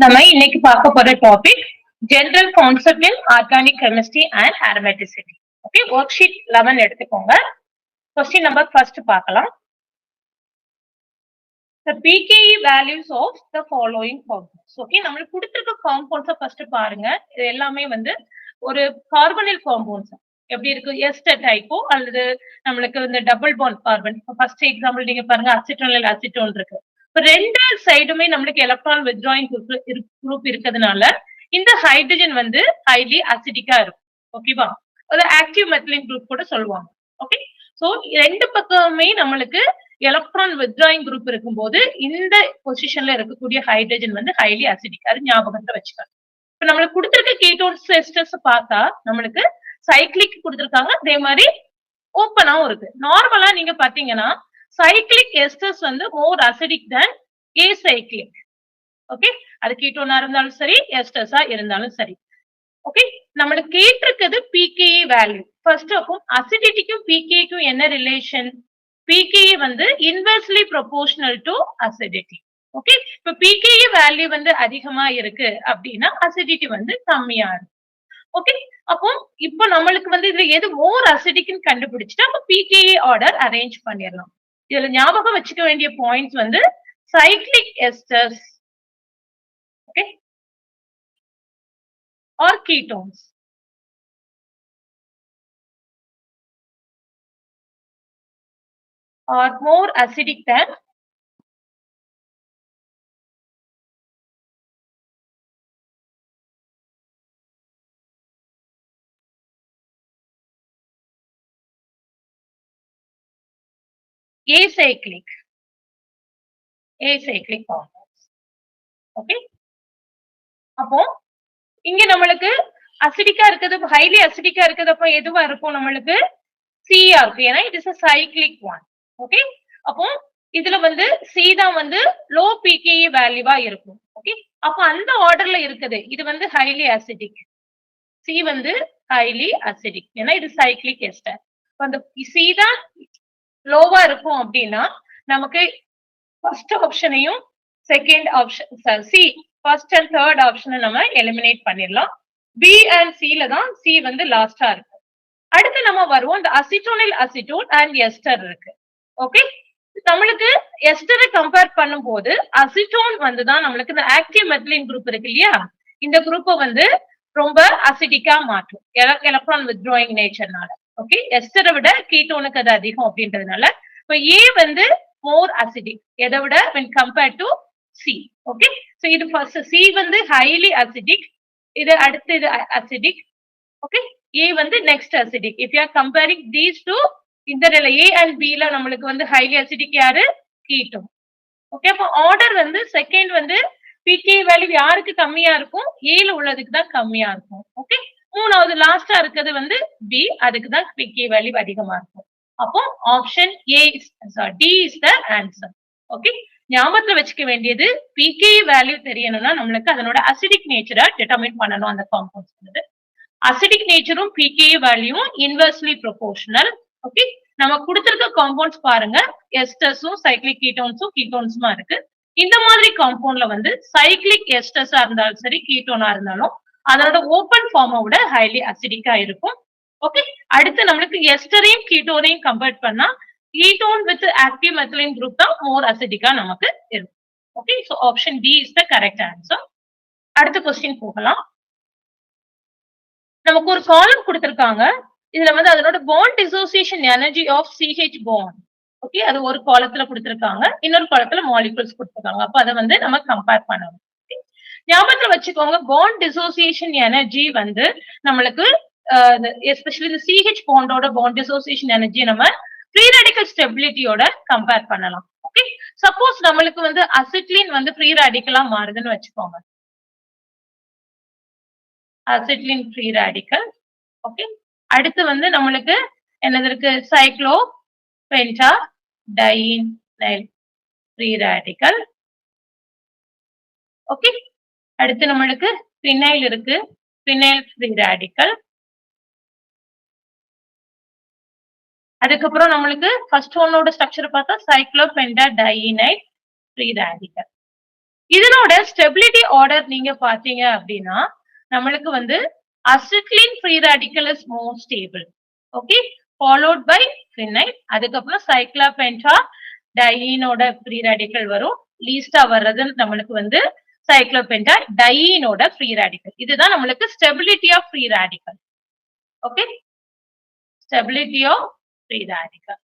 நம்ம இன்னைக்கு பார்க்க போற topic general concept in organic chemistry and aromaticity. Okay, work sheet 11 எடுத்துக்கோங்க. கொஸ்டின் நம்பர் ஃபர்ஸ்ட் பார்க்கலாம். The pKa values of the following compounds. Okay, நம்மளுக்கு கொடுத்திருக்க காம்பவுண்ட்ஸை ஃபர்ஸ்ட் பாருங்க. இது எல்லாமே வந்து ஒரு கார்பனில் காம்பவுண்ட்ஸ். எப்படி இருக்கு, எஸ்டர் டைப்போ அல்லது நம்மளுக்கு இந்த double bond carbon. First example நீங்க பாருங்க, அசிட்டோனில் அசிட்டோன் இருக்கு. இப்ப ரெண்டு சைடுமே நம்மளுக்கு எலக்ட்ரான் வித்ட்ராயிங் குரூப் இருக்கிறதுனால இந்த ஹைட்ரஜன் வந்து ஹைலி அசிடிக்கா இருக்கும். ஓகேவா, ஒரு ஆக்டிவ் மெத்திலின் குரூப் கூட சொல்லுவாங்க. ஓகே, சோ ரெண்டு பக்கமே நம்மளுக்கு எலக்ட்ரான் வித்ட்ராயிங் குரூப் இருக்கும்போது இந்த பொசிஷன்ல இருக்கக்கூடிய ஹைட்ரஜன் வந்து ஹைலி அசிடிக். அது ஞாபகத்துல வச்சுக்காங்க. இப்ப நம்மளுக்கு கொடுத்திருக்க கீட்டோன்ஸ் எஸ்டர்ஸ் பார்த்தா நம்மளுக்கு சைக்ளிக் கொடுத்திருக்காங்க, அதே மாதிரி ஓப்பனாவும் இருக்கு. நார்மலா நீங்க பாத்தீங்கன்னா சைக்ளிக் எஸ்டர்ஸ் வந்து மோர் அசிடிக் than ஏசைக்ளிக். ஓகே, அது கீட்டோனா இருந்தாலும் சரி, எஸ்டர்ஸா இருந்தாலும் சரி. ஓகே, நம்மளுக்கு கேட்டிருக்கிறது pKa வேல்யூ. ஃபர்ஸ்ட் அப்போ அசிடிட்டிக்கும் pKaக்கும் என்ன ரிலேஷன்? pKa வந்து inversely proportional to acidity. Okay, இப்ப pKa வேல்யூ வந்து அதிகமா இருக்கு அப்படின்னா அசிடிட்டி வந்து கம்மியா இருக்கு. ஓகே, அப்போ இப்போ நம்மளுக்கு வந்து இதுல எது மோர் அசிடிக்னு கண்டுபிடிச்சிட்டா அப்ப pKa ஆர்டர் அரேஞ்ச் பண்ணிடலாம். இதுல ஞாபகம் வச்சுக்க வேண்டிய பாயிண்ட்ஸ் வந்து cyclic esters, okay, or ketones are more acidic than acyclic compounds. Okay, அப்போ இங்க நம்மளுக்கு அசிடிக்கா இருக்குது, ஹைலி அசிடிக்கா இருக்குது. அப்போ எதுவா இருக்கும், நம்மளுக்கு சியா இருக்கும். ஏன்னா it is a cyclic one. Okay, அப்போ இதுல வந்து சி தான் வந்து லோ pKa வேல்யூவா இருக்கும். ஓகே, அப்போ அந்த ஆர்டர்ல இருக்குது. இது வந்து ஹைலி அசிடிக், சி வந்து ஹைலி அசிடிக், ஏன்னா இது சைக்ளிக் எஸ்டர். அந்த சி தான் லோவா இருக்கும் அப்படின்னா நமக்கு ஃபர்ஸ்ட் ஆப்ஷனையும் second option C first and third ஆப்ஷனை நம்ம எலிமினேட் பண்ணிடலாம். பி அண்ட் சில தான் சி வந்து லாஸ்டா இருக்கு. அடுத்து நம்ம வருவோம், இந்த அசிட்டோனில் அசிட்டோன் அண்ட் எஸ்டர் இருக்கு. ஓகே, நம்மளுக்கு எஸ்டரை கம்பேர் பண்ணும்போது அசிட்டோன் வந்து தான் நம்மளுக்கு இந்த ஆக்டிவ் மெத்திலின் குரூப் இருக்கு இல்லையா, இந்த குரூப்பை வந்து ரொம்ப அசிடிக்கா மாற்றும் எலக்ட்ரான் வித்ட்ராயிங் நேச்சர்னால. ஓகே, எஸ்டரை விட கீட்டோனுக்கு அது அதிகம் அப்படின்றதுனால இப்ப ஏ வந்து மோர் அசிடிக் எதை விட when compared to C. Okay, so இது ஃபர்ஸ்ட் சி வந்து ஹைலி அசிடிக், இது அடுத்து இது அசிடிக். ஓகே, ஏ வந்து next acidic. If you are comparing these two, இந்த ஏ அண்ட் பி ல நம்மளுக்கு வந்து ஹைலி அசிடிக் யாரு, கீட்டோன். ஓகே, அப்போ ஆர்டர் வந்து செகண்ட் வந்து pKa வேல்யூ யாருக்கு கம்மியா இருக்கும், ஏல உள்ளதுக்கு தான் கம்மியா இருக்கும். ஓகே, மூணாவது லாஸ்டா இருக்கிறது வந்து பி, அதுக்கு தான் pKa வேல்யூ அதிகமா இருக்கும். அப்போ option A D is the answer. Okay, ஞாபகத்துல வச்சுக்க வேண்டியது pKa வேல்யூ தெரியணும்னா நம்மளுக்கு அதனோட அசிடிக் நேச்சரை டிட்டர்மின் பண்ணணும். அந்த காம்பவுண்ட்ஸ் வந்து அசிடிக் நேச்சரும் pKa வேல்யூவும் இன்வெர்ஸ்லி ப்ரொபோர்ஷனல். ஓகே, நம்ம கொடுத்திருக்க காம்பவுண்ட்ஸ் பாருங்க, எஸ்டர்ஸும் சைக்ளிக் கீட்டோன்ஸும் கீட்டோன்ஸுமா இருக்கு. இந்த மாதிரி காம்பவுண்ட்ல வந்து சைக்ளிக் எஸ்டர்ஸா இருந்தாலும் சரி, கீட்டோனா இருந்தாலும் அதோட ஓப்பன் ஃபார்மை விட ஹைலி அசிடிக்கா இருக்கும். ஓகே, அடுத்து நம்மளுக்கு எஸ்டரையும் கீட்டோனையும் கம்பேர் பண்ணா ketone with active methylene group தான் மோர் அசிடிக்கா நமக்கு இருக்கும். Okay, so option D is the correct answer. அடுத்த கொஸ்டின் போகலாம். நமக்கு ஒரு காலம் கொடுத்திருக்காங்க, இதுல வந்து அதனோட bond dissociation energy of CH bond. Okay, அது ஒரு காலத்துல கொடுத்திருக்காங்க, இன்னொரு காலத்துல மாலிகூல்ஸ் கொடுத்திருக்காங்க. அப்ப அதை வந்து நம்ம கம்பேர் பண்ணணும். ஞாபகத்துல வச்சுக்கோங்க, பாண்ட் டிசோசியேஷன் எனர்ஜி வந்து நம்மளுக்கு எஸ்பெஷலி இந்த CH பாண்டோட பாண்ட் டிசோசியேஷன் எனர்ஜி நம்ம ஃப்ரீ ரேடிக்கல் ஸ்டெபிலிட்டியோட கம்பேர் பண்ணலாம். ஓகே, சப்போஸ் நம்மளுக்கு வந்து அசிட்லின் வந்து ஃப்ரீ ரேடிக்கலா மாறுதுன்னு வச்சுக்கோங்க, அசிட்லின் ஃப்ரீ ரேடிக்கல். ஓகே, அடுத்து வந்து நம்மளுக்கு என்னது இருக்கு, சைக்ளோ பென்டா டைனைல் ஃப்ரீ ரேடிக்கல். ஓகே, அடுத்து நம்மளுக்கு பினைல் இருக்கு, பினைல் ஃப்ரீ ரேடிக்கல். அதுக்கப்புறம் நம்மளுக்கு ஃபர்ஸ்ட் ஒன்னோட ஸ்ட்ரக்சர் பார்த்தா cyclopentadienyl free radical. இதனோட ஸ்டெபிலிட்டி ஆர்டர் நீங்க பாத்தீங்க அப்படின்னா நம்மளுக்கு வந்து acetylene free radical is more stable. Okay, followed by phenyl, அதுக்கப்புறம் சைக்ளோபென்டா டையீனோட ஃப்ரீ ரேடிக்கல் வரும். லீஸ்டா வர்றது நம்மளுக்கு வந்து சைக்ளோபென்டா டையீனோட ஃப்ரீ ரேடிக்கல். இதுதான் நம்மளுக்கு stability of free radical. Okay, stability of free radical.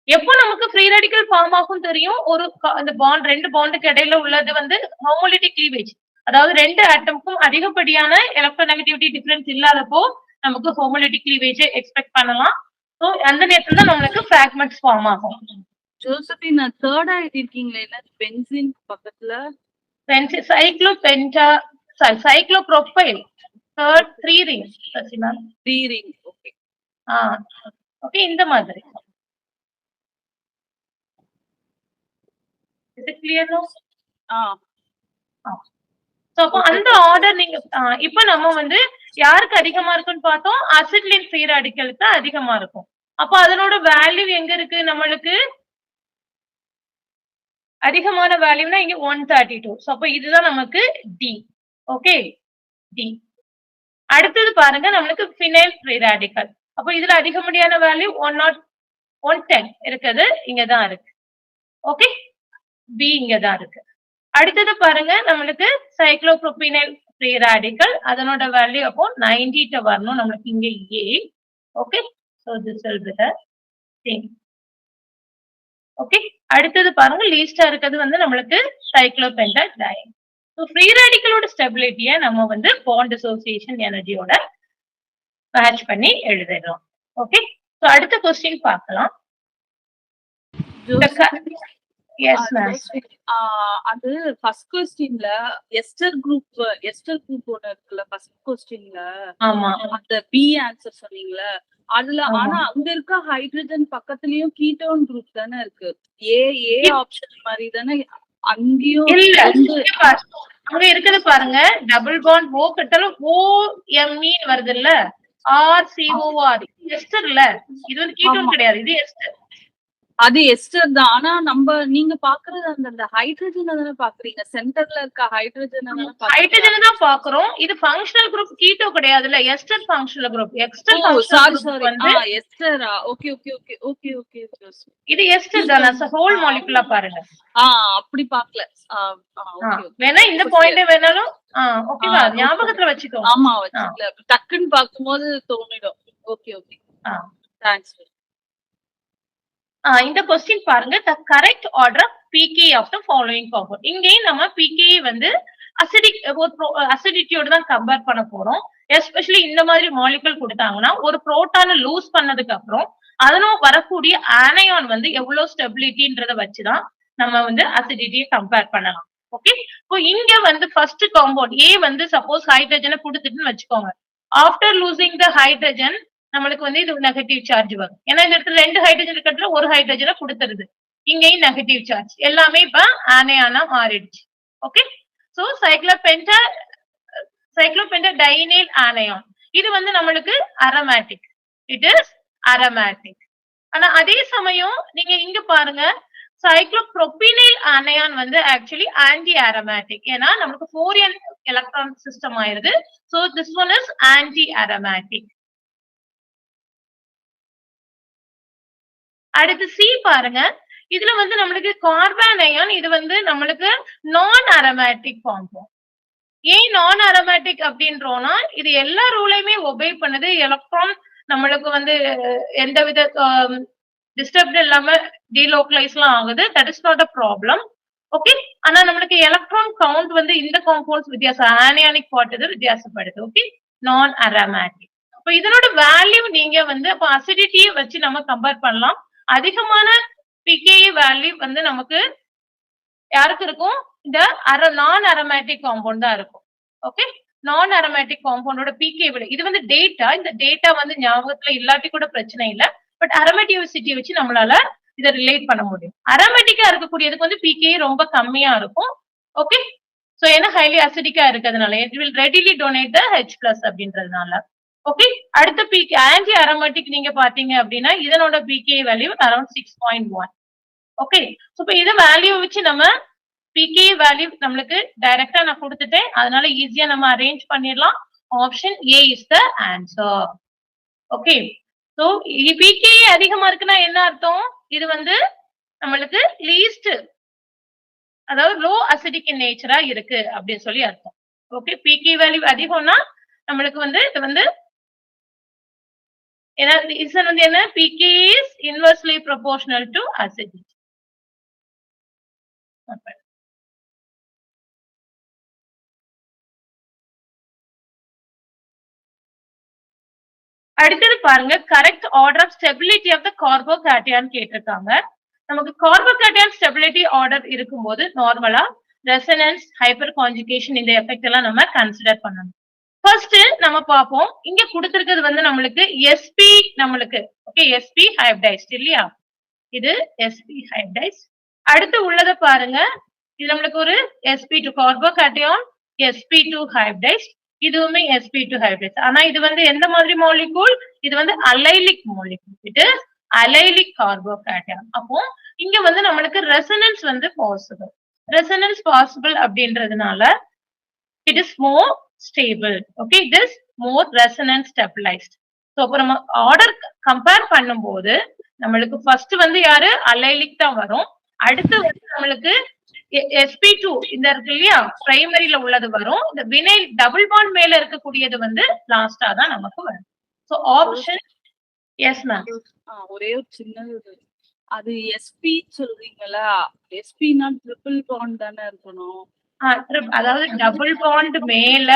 எப்போ நமக்கு ஃப்ரீ ரேடிக்கல் ஃபார்ம் ஆகும் தெரியும், ஒரு அந்த பாண்ட், ரெண்டு பாண்டுக்கு இடையில உள்ளது வந்து ஹோமோலிட்டிக் கிளீவேஜ், அதாவது ரெண்டு ஆட்டமுக்கும் அதிகப்படியான எலக்ட்ரோநெகட்டிவிட்டி டிஃபரன்ஸ் இல்லாதப்போ நமக்கு ஹோமோலிட்டிக் கிளீவேஜ் எக்ஸ்பெக்ட் பண்ணலாம். சோ அந்த நேரத்துல தான் நம்மளுக்கு ஃபிராக்மெண்ட்ஸ் ஃபார்ம் ஆகும். ஜோசபின் தேர்டா எழுதிருக்கீங்களே, என்ன பென்சின் பக்கத்துல? Benzene cyclopenta, sorry cyclopropyl, third 3 ring சசினா. 3 ரிங். ஓகே. ஓகே, இந்த மாதிரி. Is it clear now? So அப்போ அந்த ஆர்டர் நீங்க இப்ப நம்ம வந்து யாருக்கு அதிகமா இருக்குன்னு பார்த்தோம், அசிட்லின் ஃப்ரீ ரேடிக்கலுக்கு அதிகமா இருக்கும். அப்ப அதனோட வேல்யூ எங்க இருக்கு நம்மளுக்கு? அதிகமான வேல்யூனா இங்க 132. சோ அப்ப இதுதான் நமக்கு டி. Okay, D. அடுத்தது பாருங்க நம்மளுக்கு ஃபினைல் ஃப்ரீ ரேடிக்கல். அப்ப இதுல அதிகப்படியான வேல்யூ 110 இருக்குது, இங்கதான் இருக்கு. ஓகே, பி இங்கதான் இருக்கு. அடுத்தது பாருங்க நம்மளுக்கு சைக்ளோப்ரோபீனைல் ஃப்ரீ ரேடிக்கல், அதனோட வேல்யூ அப்போ 90 வரணும் நம்மளுக்கு இங்க A. Okay, so this will be the thing. Okay, அடுத்தது பாருங்க லீஸ்டா இருக்கிறது வந்து நம்மளுக்கு சைக்ளோபென்டா டையீன். சோ ஃப்ரீ ரேடிக்கலோட ஸ்டெபிலிட்டியை நம்ம வந்து பாண்ட் அசோசியேஷன் எனர்ஜியோட மேட்ச் பண்ணி எழுதிடலாம். ஓகே, சோ அடுத்த क्वेश्चन பார்க்கலாம். Yes ma'am. அது ஃபர்ஸ்ட் क्वेश्चनல எஸ்டர் குரூப் ஒன்னு இருக்குல ஃபர்ஸ்ட் क्वेश्चनல. ஆமா, அந்த பி ஆன்சர் சொன்னீங்கல அதுல. ஆனா அங்க இருக்க ஹைட்ரஜன் பக்கத்துலயும் கீட்டோன் குரூப் தானே இருக்கு. ஏ ஆப்ஷன் மாதிரி தானே அங்கேயும் இல்ல. அங்க இருக்குது பாருங்க, டபுள் பாண்ட் ஓ கட்டாலும் OME வருது இல்ல, RCOR. எஸ்டர் இல்ல, இது வந்து கீட்டோன் கிடையாது, இது எஸ்டர். அது எஸ்டர் தான். ஆனா நீங்க பாக்குறது அந்த ஹைட்ரஜன் தானே பாக்குறீங்க, சென்டர்ல இருக்க ஹைட்ரஜன் தான் பாக்குறோம். இது ஃபங்க்ஷனல் குரூப், கீட்டோ கிடையாதுல்ல, ester functional group. Ester functional வந்து எஸ்டரா? Okay okay okay okay okay. இது எஸ்டர் தான, ஹோல் மாலிகுலா பாருங்க. அப்படி பார்க்கல. வேணா இந்த பாயிண்ட் வேணாலும் ஓகேவா ஞாபகத்துல வச்சுக்கோ. ஆமா, வச்சுக்கல, டக்குன்னு பாக்கும்போது தோணிடும். Okay okay, thanks. இந்த क्वेश्चन பாருங்க, the correct order of pKa of the following compound. இங்கேயும் நம்ம pKa வந்து அசிடிட்டியோட தான் கம்பேர் பண்ண போறோம். எஸ்பெஷலி இந்த மாதிரி மாலிகுல் கொடுத்தாங்கன்னா ஒரு புரோட்டானை லூஸ் பண்ணதுக்கு அப்புறம் அதனால வரக்கூடிய ஆனையான் வந்து எவ்வளவு ஸ்டெபிலிட்டின்றத வச்சுதான் நம்ம வந்து அசிடிட்டியை கம்பேர் பண்ணலாம். ஓகே, இப்போ இங்க வந்து ஃபர்ஸ்ட் காம்பவுண்ட் ஏ வந்து சப்போஸ் ஹைட்ரஜனை கொடுத்துட்டுன்னு வச்சுக்கோங்க. ஆஃப்டர் லூசிங் த ஹைட்ரஜன் நம்மளுக்கு வந்து இது நெகட்டிவ் சார்ஜ் வரும். ஏன்னா இந்த இடத்துல ரெண்டு ஹைட்ரஜன் இருக்கிறதுல ஒரு ஹைட்ரஜனை கொடுத்துருது, இங்கேயும் நெகட்டிவ் சார்ஜ், எல்லாமே இப்ப ஆனையானா மாறிடுச்சு. ஓகே, சோ சைக்ளோபென்டா டையீனைல் ஆனையான், இது வந்து நம்மளுக்கு அரோமேட்டிக், இட் இஸ் அரோமேட்டிக். ஆனா அதே சமயம் நீங்க இங்க பாருங்க, சைக்ளோப்ரோபீனைல் ஆனையான் வந்து ஆக்சுவலி ஆன்டி அரோமேட்டிக். ஏன்னா நமக்கு 4n எலக்ட்ரான் சிஸ்டம் ஆயிருது. So this one is anti aromatic. அடுத்து சி பாருங்க, இதுல வந்து நம்மளுக்கு கார்பன் அயான், இது வந்து நம்மளுக்கு நான் அரோமேட்டிக் காம்பவுண்ட். ஏன் நான் அரோமேட்டிக் அப்படின்றோம்னா இது எல்லா ரூலையுமே ஒபே பண்ணுது. எலக்ட்ரான் நம்மளுக்கு வந்து எந்தவித டிஸ்டர்ப் இல்லாம டீலோக்கலைஸ் எல்லாம் ஆகுது. That is not a problem. Okay, ஆனா நம்மளுக்கு எலக்ட்ரான் கவுண்ட் வந்து இந்த காம்பவுண்ட்ஸ் வித்தியாசம், ஆனியானிக் பார்ட் இது வித்தியாசப்படுது. ஓகே, நான் அரோமேட்டிக். இப்போ இதனோட வேல்யூ நீங்க வந்து அப்ப அசிடிட்டியை வச்சு நம்ம கம்பேர் பண்ணலாம். அதிகமான pKa வேல்யூ வந்து நமக்கு யாருக்கு இருக்கும், இந்த நான் அரோமேட்டிக் காம்பவுண்ட் தான் இருக்கும். ஓகே, நான் அரோமேட்டிக் காம்பவுண்டோட pKa விட இது வந்து டேட்டா, இந்த டேட்டா வந்து ஞாபகத்துல இல்லாட்டி கூட பிரச்சனை இல்ல. பட் அரோமேட்டிவிசிட்டி வச்சு நம்மளால இதை ரிலேட் பண்ண முடியும். அரோமேட்டிக்கா இருக்கக்கூடியதுக்கு வந்து pKa ரொம்ப கம்மியா இருக்கும். ஓகே, சோ ஏன்னா ஹைலி அசிடிக்கா இருக்கிறதுனால it will readily donate the H+ அப்படின்றதுனால. ஓகே, அடுத்த ஆன்டி அரோமேட்டிக் நீங்க பாத்தீங்க அப்படின்னா இதனோட pKa வேல்யூ அரௌண்ட் 6.1. ஓகே, இப்ப இத வேல்யூ வச்சு நம்ம pk வேல்யூ நம்மளுக்கு டைரக்டா நான் கொடுத்துட்டேன், அதனால ஈஸியா நம்ம அரேஞ்ச் பண்ணிடலாம். Option A is the answer. Okay, so pk அதிகமா இருக்குன்னா என்ன அர்த்தம்? இது வந்து நம்மளுக்கு லீஸ்ட், அதாவது லோ அசிடிக் இன் நேச்சரா இருக்கு அப்படின்னு சொல்லி அர்த்தம். ஓகே, pk வேல்யூ அதிகம்னா நம்மளுக்கு வந்து இது வந்து ஏன்னா ரீசன் வந்து என்ன? pk is inversely proportional to acidity. அடுத்தது பாருங்க, correct order of stability of the carbocation கேட்டிருக்காங்க. நமக்கு கார்போகேட்டையான் ஸ்டெபிலிட்டி ஆர்டர் இருக்கும்போது நார்மலா ரெசனன்ஸ், ஹைப்பர் கான்ஜுகேஷன் இந்த எஃபெக்ட் எல்லாம் நம்ம கன்சிடர் பண்ணணும். ஃபர்ஸ்ட் நம்ம பார்ப்போம். இங்க கொடுத்திருக்கிறது வந்து நம்மளுக்கு sp, நம்மளுக்கு ஓகே sp ஹைப்ரைடைஸ்ட் இல்லையா? இது sp ஹைப்ரைடைஸ்ட். அடுத்து உள்ளத பாருங்க, இது நம்மளுக்கு ஒரு sp2 கார்போகேட்டையான், sp2 ஹைப்ரைடைஸ்ட், இதுவுமே sp2 ஹைப்ரைடைஸ்ட். ஆனா இது வந்து எந்த மாதிரி மாலிகூல்? இது வந்து அலைலிக் மாலிகூல். இது அலைலிக் கார்போகேட்டையான். அப்போ இங்க வந்து நம்மளுக்கு ரெசனன்ஸ் வந்து பாசிபிள். ரெசனன்ஸ் பாசிபிள் அப்படின்றதுனால it is more stable. Okay, it is more resonance stabilized. So அப்ப நம்ம ஆர்டர் கம்பேர் பண்ணும்போது நம்மளுக்கு ஃபர்ஸ்ட் வந்து யாரு? அலைலிக் தான் வரும். அடுத்து வந்து நம்மளுக்கு sp2 இந்த இருக்கு இல்லையா, பிரைமரியில உள்ளது வரும். இந்த வினைல் டபுள் பாண்ட் மேல இருக்கக்கூடியது வந்து லாஸ்டா தான் நமக்கு வரும். So option yes ma'am. ஒரே ஒரு சின்னது, அது sp சொல்றீங்களா? sp-னா ட்ரிபிள் பாண்ட் தானே இருக்கணும். அதாவது டபுள் பாண்ட் மேல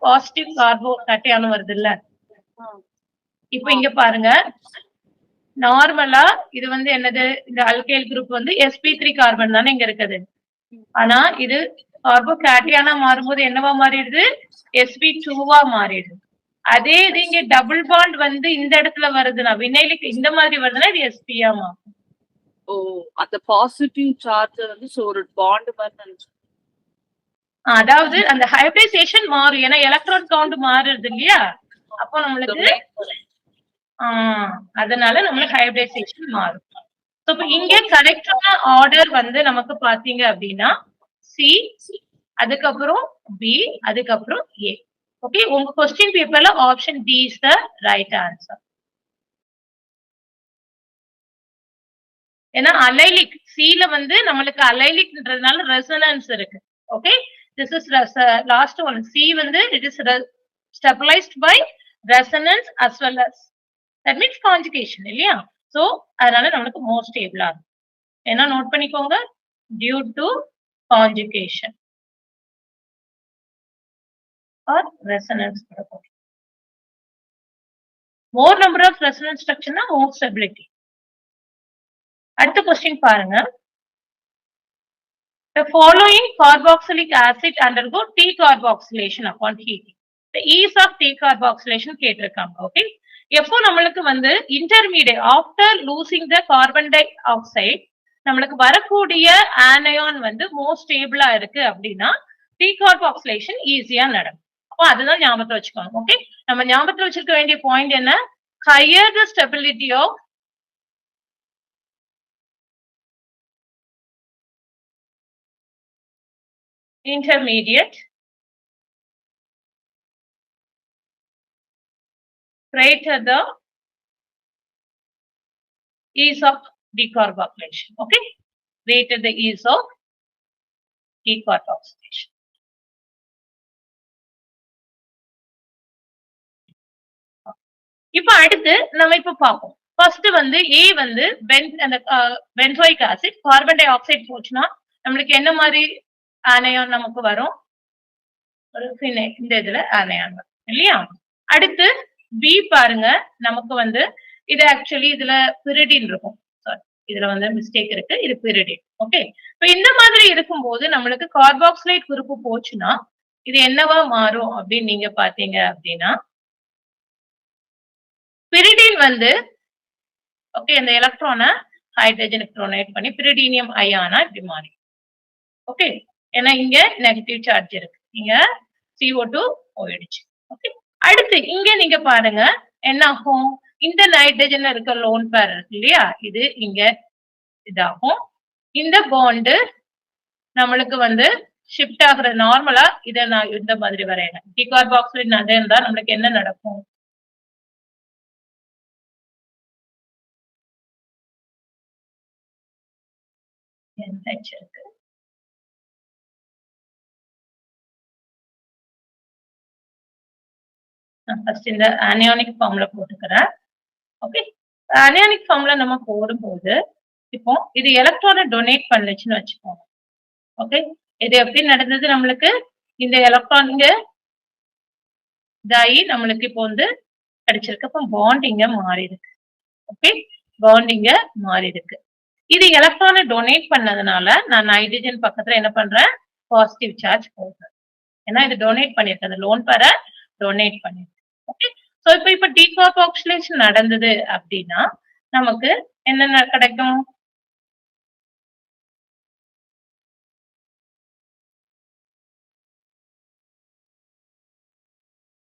பாசிட்டிவ் கார்போகேட்டையான் வருது இல்ல. இப்ப இங்க பாருங்க, நார்மலா இது வந்து என்னது? இந்த அல்கைல் குரூப் வந்து sp3 கார்பன் தானே இங்க இருக்குது. ஆனா இது கார்போகேட்டையானா மாறும்போது என்னவா மாறிடுது? sp2வா மாறிடுது. அதே இது இங்க டபுள் பாண்ட் வந்து இந்த இடத்துல வருதுன்னா, வினைலுக்கு இந்த மாதிரி வருதுன்னா இது sp-ஆ மாறும். ஓ, அந்த பாசிட்டிவ் சார்ஜ் வந்து ஒரு பாண்ட் மாதிரி நினைச்சு. அதாவது அந்த ஹைபிரிடைசேஷன் மாறும், ஏன்னா எலக்ட்ரான் கவுண்ட் மாறுது இல்லையா? அப்போ நம்மளுக்கு அதனால நம்மளுக்கு ஹைபிரிடைசேஷன் மாறும். இப்ப இங்க கரெக்டான ஆர்டர் வந்து நமக்கு பாத்தீங்க அப்படின்னா சி, அதுக்கப்புறம் பி, அதுக்கப்புறம் ஏ. ஓகே, உங்க கொஸ்டின் பேப்பர்ல option D is the right answer. ஏன்னா அலைலிக் சில வந்து நம்மளுக்கு அலைலிக்ன்றதுனால ரெசனன்ஸ் இருக்கு. Okay, this is last one. C வந்து it is stabilized by resonance as well as that means conjugation இல்லையா? சோ அதனால நம்மளுக்கு மோர் ஸ்டேபிளா இருக்கும். என்ன நோட் பண்ணிக்கோங்க, due to conjugation or resonance. More number of resonance ஸ்ட்ரக்சர்னா மோர் ஸ்டெபிலிட்டி. அடுத்த கொஸ்டின் பாருங்க, the following carboxylic acid undergo T-carboxylation upon heating. The ease of T-carboxylation கேட்டிருக்காங்க. ஓகே, எப்போ நம்மளுக்கு வந்து intermediate after losing the carbon di oxide நம்மளுக்கு வரக்கூடிய anion வந்து மோர் ஸ்டேபிளா இருக்கு அப்படின்னா T-carboxylation ஈஸியா நடக்கும். அப்போ அதுதான் ஞாபகத்துல வச்சுக்கணும். ஓகே, நம்ம ஞாபகத்துல வச்சிருக்க வேண்டிய பாயிண்ட் என்ன? Higher the stability of intermediate, greater the ease of decarboxylation. Okay, greater the ease of decarboxylation. இப்ப அடுத்து நம்ம இப்ப பார்ப்போம். ஃபர்ஸ்ட் வந்து ஏ வந்து அந்த benzoic acid carbon di oxide போச்சுன்னா நம்மளுக்கு என்ன மாதிரி ஆனயான் நமக்கு வரும்? ஒரு ஃபினைல், இந்த இதுல ஆனயான் வரும் இல்லையா? அடுத்து பி பாருங்க, நமக்கு வந்து இது ஆக்சுவலி இதுல பிரிடின் இருக்கும். சாரி, இதுல வந்து மிஸ்டேக் இருக்கு, இது பிரிடின். ஓகே, இப்ப இந்த மாதிரி இருக்கும்போது நம்மளுக்கு கார்பாக்சிலேட் குரூப் போச்சுன்னா இது என்னவா மாறும் அப்படின்னு நீங்க பாத்தீங்க அப்படின்னா, பிரிடின் வந்து ஓகே இந்த எலக்ட்ரானை ஹைட்ரஜனுக்கு டொனேட் பண்ணி பிரிடினியம் அயானா இப்படி மாறி. ஓகே, ஏன்னா இங்க நெகட்டிவ் சார்ஜ் இருக்கு, இங்க CO2 போயிடுச்சு. ஓகே, அடுத்து இங்க நீங்க பாருங்க என்ன ஆகும்? இந்த நைட்ரஜன் இருக்க லோன் பேர் இருக்கு இல்லையா, இது இங்க இதாகும். இந்த பாண்டு நம்மளுக்கு வந்து ஷிஃப்ட் ஆகுற நார்மலா இத நான் இந்த மாதிரி வரையறேன். டிகார்பாக்சிலேட் இருந்தா நம்மளுக்கு என்ன நடக்கும்? NH இருக்கு. நான் ஃபர்ஸ்ட் இந்த அனியானிக் ஃபார்ம்ல போட்டுக்கிறேன். ஓகே. அனியானிக் ஃபார்ம்ல நம்ம போடும்போது இப்போ இது எலக்ட்ரானை டொனேட் பண்ணுச்சுன்னு வச்சுக்கோங்க. ஓகே. இது எப்படி நடந்தது நம்மளுக்கு? இந்த எலக்ட்ரான் இங்க இதாகி நம்மளுக்கு இப்போ வந்து கிடைச்சிருக்கு. அப்போ பாண்டிங்க மாறி இருக்கு. ஓகே. பாண்டிங்க மாறி இருக்கு. இது எலக்ட்ரானை டொனேட் பண்ணதுனால நான் நைட்ரஜன் பக்கத்துல என்ன பண்றேன்? பாசிட்டிவ் சார்ஜ் போடுறேன். ஏன்னா இது டொனேட் பண்ணிருக்கு. அந்த லோன் பேரை டொனேட் பண்ணிருக்கு. ஓகே. சோ இப்ப டீகார்பாக்சிலேஷன் நடந்தது அப்படின்னா நமக்கு என்ன கிடைக்கும்?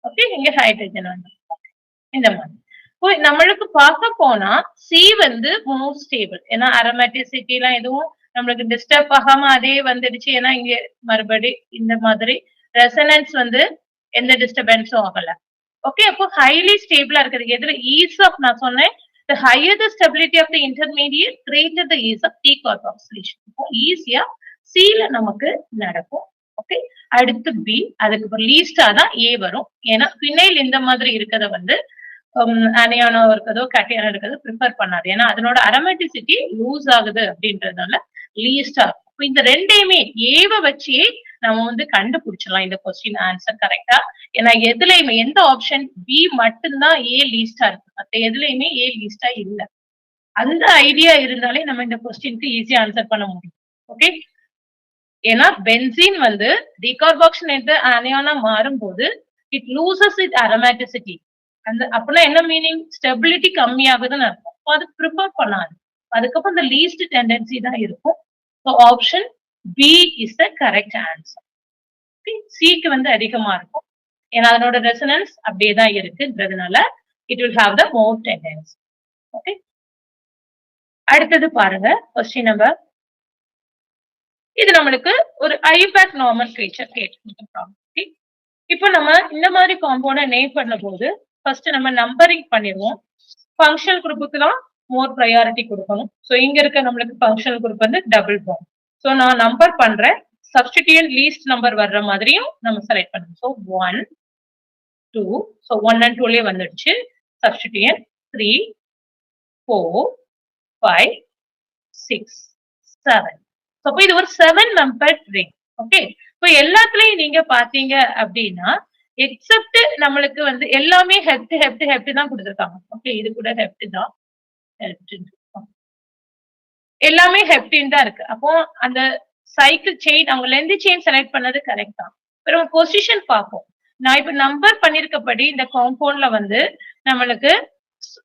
ஓகே. இங்க ஹைட்ரஜன் வந்து இந்த மாதிரி. இப்போ நம்மளுக்கு பார்க்க போனா சி வந்து மோர் ஸ்டேபிள். ஏன்னா அரோமேட்டிசிட்டி எல்லாம் எதுவும் நம்மளுக்கு டிஸ்டர்ப் ஆகாம அதே வந்துடுச்சு. ஏன்னா இங்க மறுபடி இந்த மாதிரி ரெசனன்ஸ் வந்து எந்த டிஸ்டர்பன்ஸும் ஆகல. ஓகே. அப்போ ஹைலி ஸ்டேபிளா இருக்குது. எதுல ஈஸ் ஆஃப் நான் சொன்னேன். The higher the stability of the intermediate, greater the ease of decarboxylation. இப்போ ஈஸியா சில நமக்கு நடக்கும். ஓகே. அடுத்து பி, அதுக்கு லீஸ்டா தான் ஏ வரும். ஏன்னா பினைல் இந்த மாதிரி இருக்கிறத வந்து அனியானோ இருக்கிறதோ கேட்டியானோ இருக்கிறதோ ப்ரிஃபர் பண்ணாது. ஏன்னா அதனோட அரோமேட்டிசிட்டி லூஸ் ஆகுது அப்படின்றதுனால லீஸ்டா இருக்கும். இந்த ரெண்டையுமே ஏவ வச்சே நம்ம வந்து கண்டுபிடிச்சிடலாம் இந்த கொஸ்டின் ஆன்சர் கரெக்டா. ஏன்னா எதுலையுமே எந்த ஆப்ஷன் பி மட்டும்தான் ஏ லீஸ்டா இருக்கு. மத்த எதுலையுமே ஏ லீஸ்டா இல்ல. அந்த ஐடியா இருந்தாலே நம்ம இந்த கொஸ்டினுக்கு ஈஸியா ஆன்சர் பண்ண முடியும். ஓகே. ஏன்னா பென்சீன் வந்து டிகார்பாக்சிலேட் அனியானா மாறும்போது இட் லூசஸ் இட் அரோமேட்டிசிட்டி. அந்த அப்படின்னா என்ன மீனிங்? ஸ்டெபிலிட்டி கம்மியாகுதுன்னு அர்த்தம். அது ப்ரிஃபர் பண்ணாது. அதுக்கப்புறம் இந்த லீஸ்ட் டெண்டன்சி தான் இருக்கும். So option B is the correct answer. சிக்கு வந்து அதிகமா இருக்கும். ஏன்னா அதனோட ரெசனன்ஸ் அப்படியே தான் இருக்குன்றதுனால it will have the more tendency. Okay. அடுத்தது பாருங்க கொஸ்டின் நம்பர். இது நம்மளுக்கு ஒரு ஐபேக் நார்மல் கிரீச்சர் கேட்டிருக்கோம். இப்போ நம்ம இந்த மாதிரி காம்பவுண்ட நேம் பண்ண போது ஃபர்ஸ்ட் நம்ம நம்பரிங் பண்ணிடுவோம். ஃபங்க்ஷனல் குரூப்புக்கு தான் மோர் ப்ரையாரிட்டி கொடுக்கணும். ஸோ இங்க இருக்க நம்மளுக்கு ஃபங்க்ஷனல் குரூப் வந்து டபுள் பாண்ட். ஸோ நான் நம்பர் பண்றேன். சப்ஸ்டிடியூட் லீஸ்ட் நம்பர் வர்ற மாதிரியும் நம்ம செலக்ட் பண்ணணும். ஸோ 1 2. ஸோ 1 and 2லயே வந்துடுச்சு. சப்ஸ்டிடியூட் 3 4 5 6 7. அப்போ இது ஒரு 7 நம்பர் ரிங். ஓகே. இப்போ எல்லாத்துலயும் நீங்க பாத்தீங்க அப்படின்னா எக்ஸப்ட் நம்மளுக்கு வந்து எல்லாமே ஹெப்ட் ஹெப்ட் ஹெப்ட் தான் கொடுத்துருக்காங்க. ஓகே. இது கூட ஹெப்ட் தான். எல்லாமே ஹெப்டின் தான் இருக்கு. அப்போ அந்த சைக்கிள் செயின் அவங்க லென்த் செயின் செலக்ட் பண்ணது கரெக்ட் தான். அப்புறம் பொசிஷன் பார்ப்போம். நான் இப்ப நம்பர் பண்ணிருக்கப்படி இந்த காம்பவுண்ட்ல வந்து நம்மளுக்கு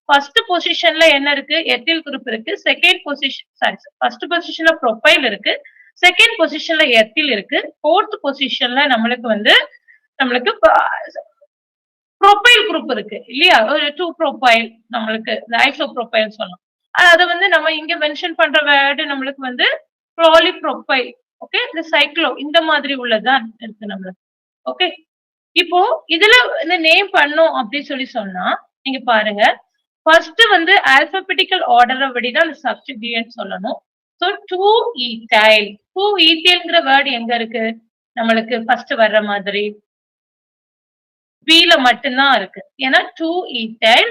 ஃபர்ஸ்ட் பொசிஷன்ல என்ன இருக்கு? எத்தில் குரூப் இருக்கு. செகண்ட் பொசிஷன் சாரி ஃபர்ஸ்ட் பொசிஷன்ல ப்ரொபைல் இருக்கு. செகண்ட் பொசிஷன்ல எத்தில் இருக்கு. ஃபோர்த் பொசிஷன்ல நம்மளுக்கு வந்து நம்மளுக்கு ப்ரொபைல் குரூப் இருக்கு இல்லையா? ஒரு 2 ப்ரொபைல் நம்மளுக்கு ஐசோ ப்ரொபைல் சொல்லலாம். அது வந்து நம்ம இங்க மென்ஷன் பண்ற வேர்டு நம்மளுக்கு வந்து பாலிப்ரொபைல். ஓகே. இந்த சைக்ளோ இந்த மாதிரி உள்ளதான் இருக்கு நம்மளுக்கு. ஓகே. இப்போ இதுல இந்த நேம் பண்ணோம் அப்படின்னு சொன்னா நீங்க பாருங்க. ஃபர்ஸ்ட் வந்து ஆல்பபெட்டிக்கல் ஆர்டர் படிதான் அந்த சப்ஸ்டிடியூயன்ட் சொல்லணும். ஸோ 2 ஈத்தைல் 2 ஈத்தைல்ங்கிற வேர்டு எங்க இருக்கு? நம்மளுக்கு ஃபர்ஸ்ட் வர்ற மாதிரி பில மட்டும்தான் இருக்கு. ஏன்னா 2 ஈத்தைல்.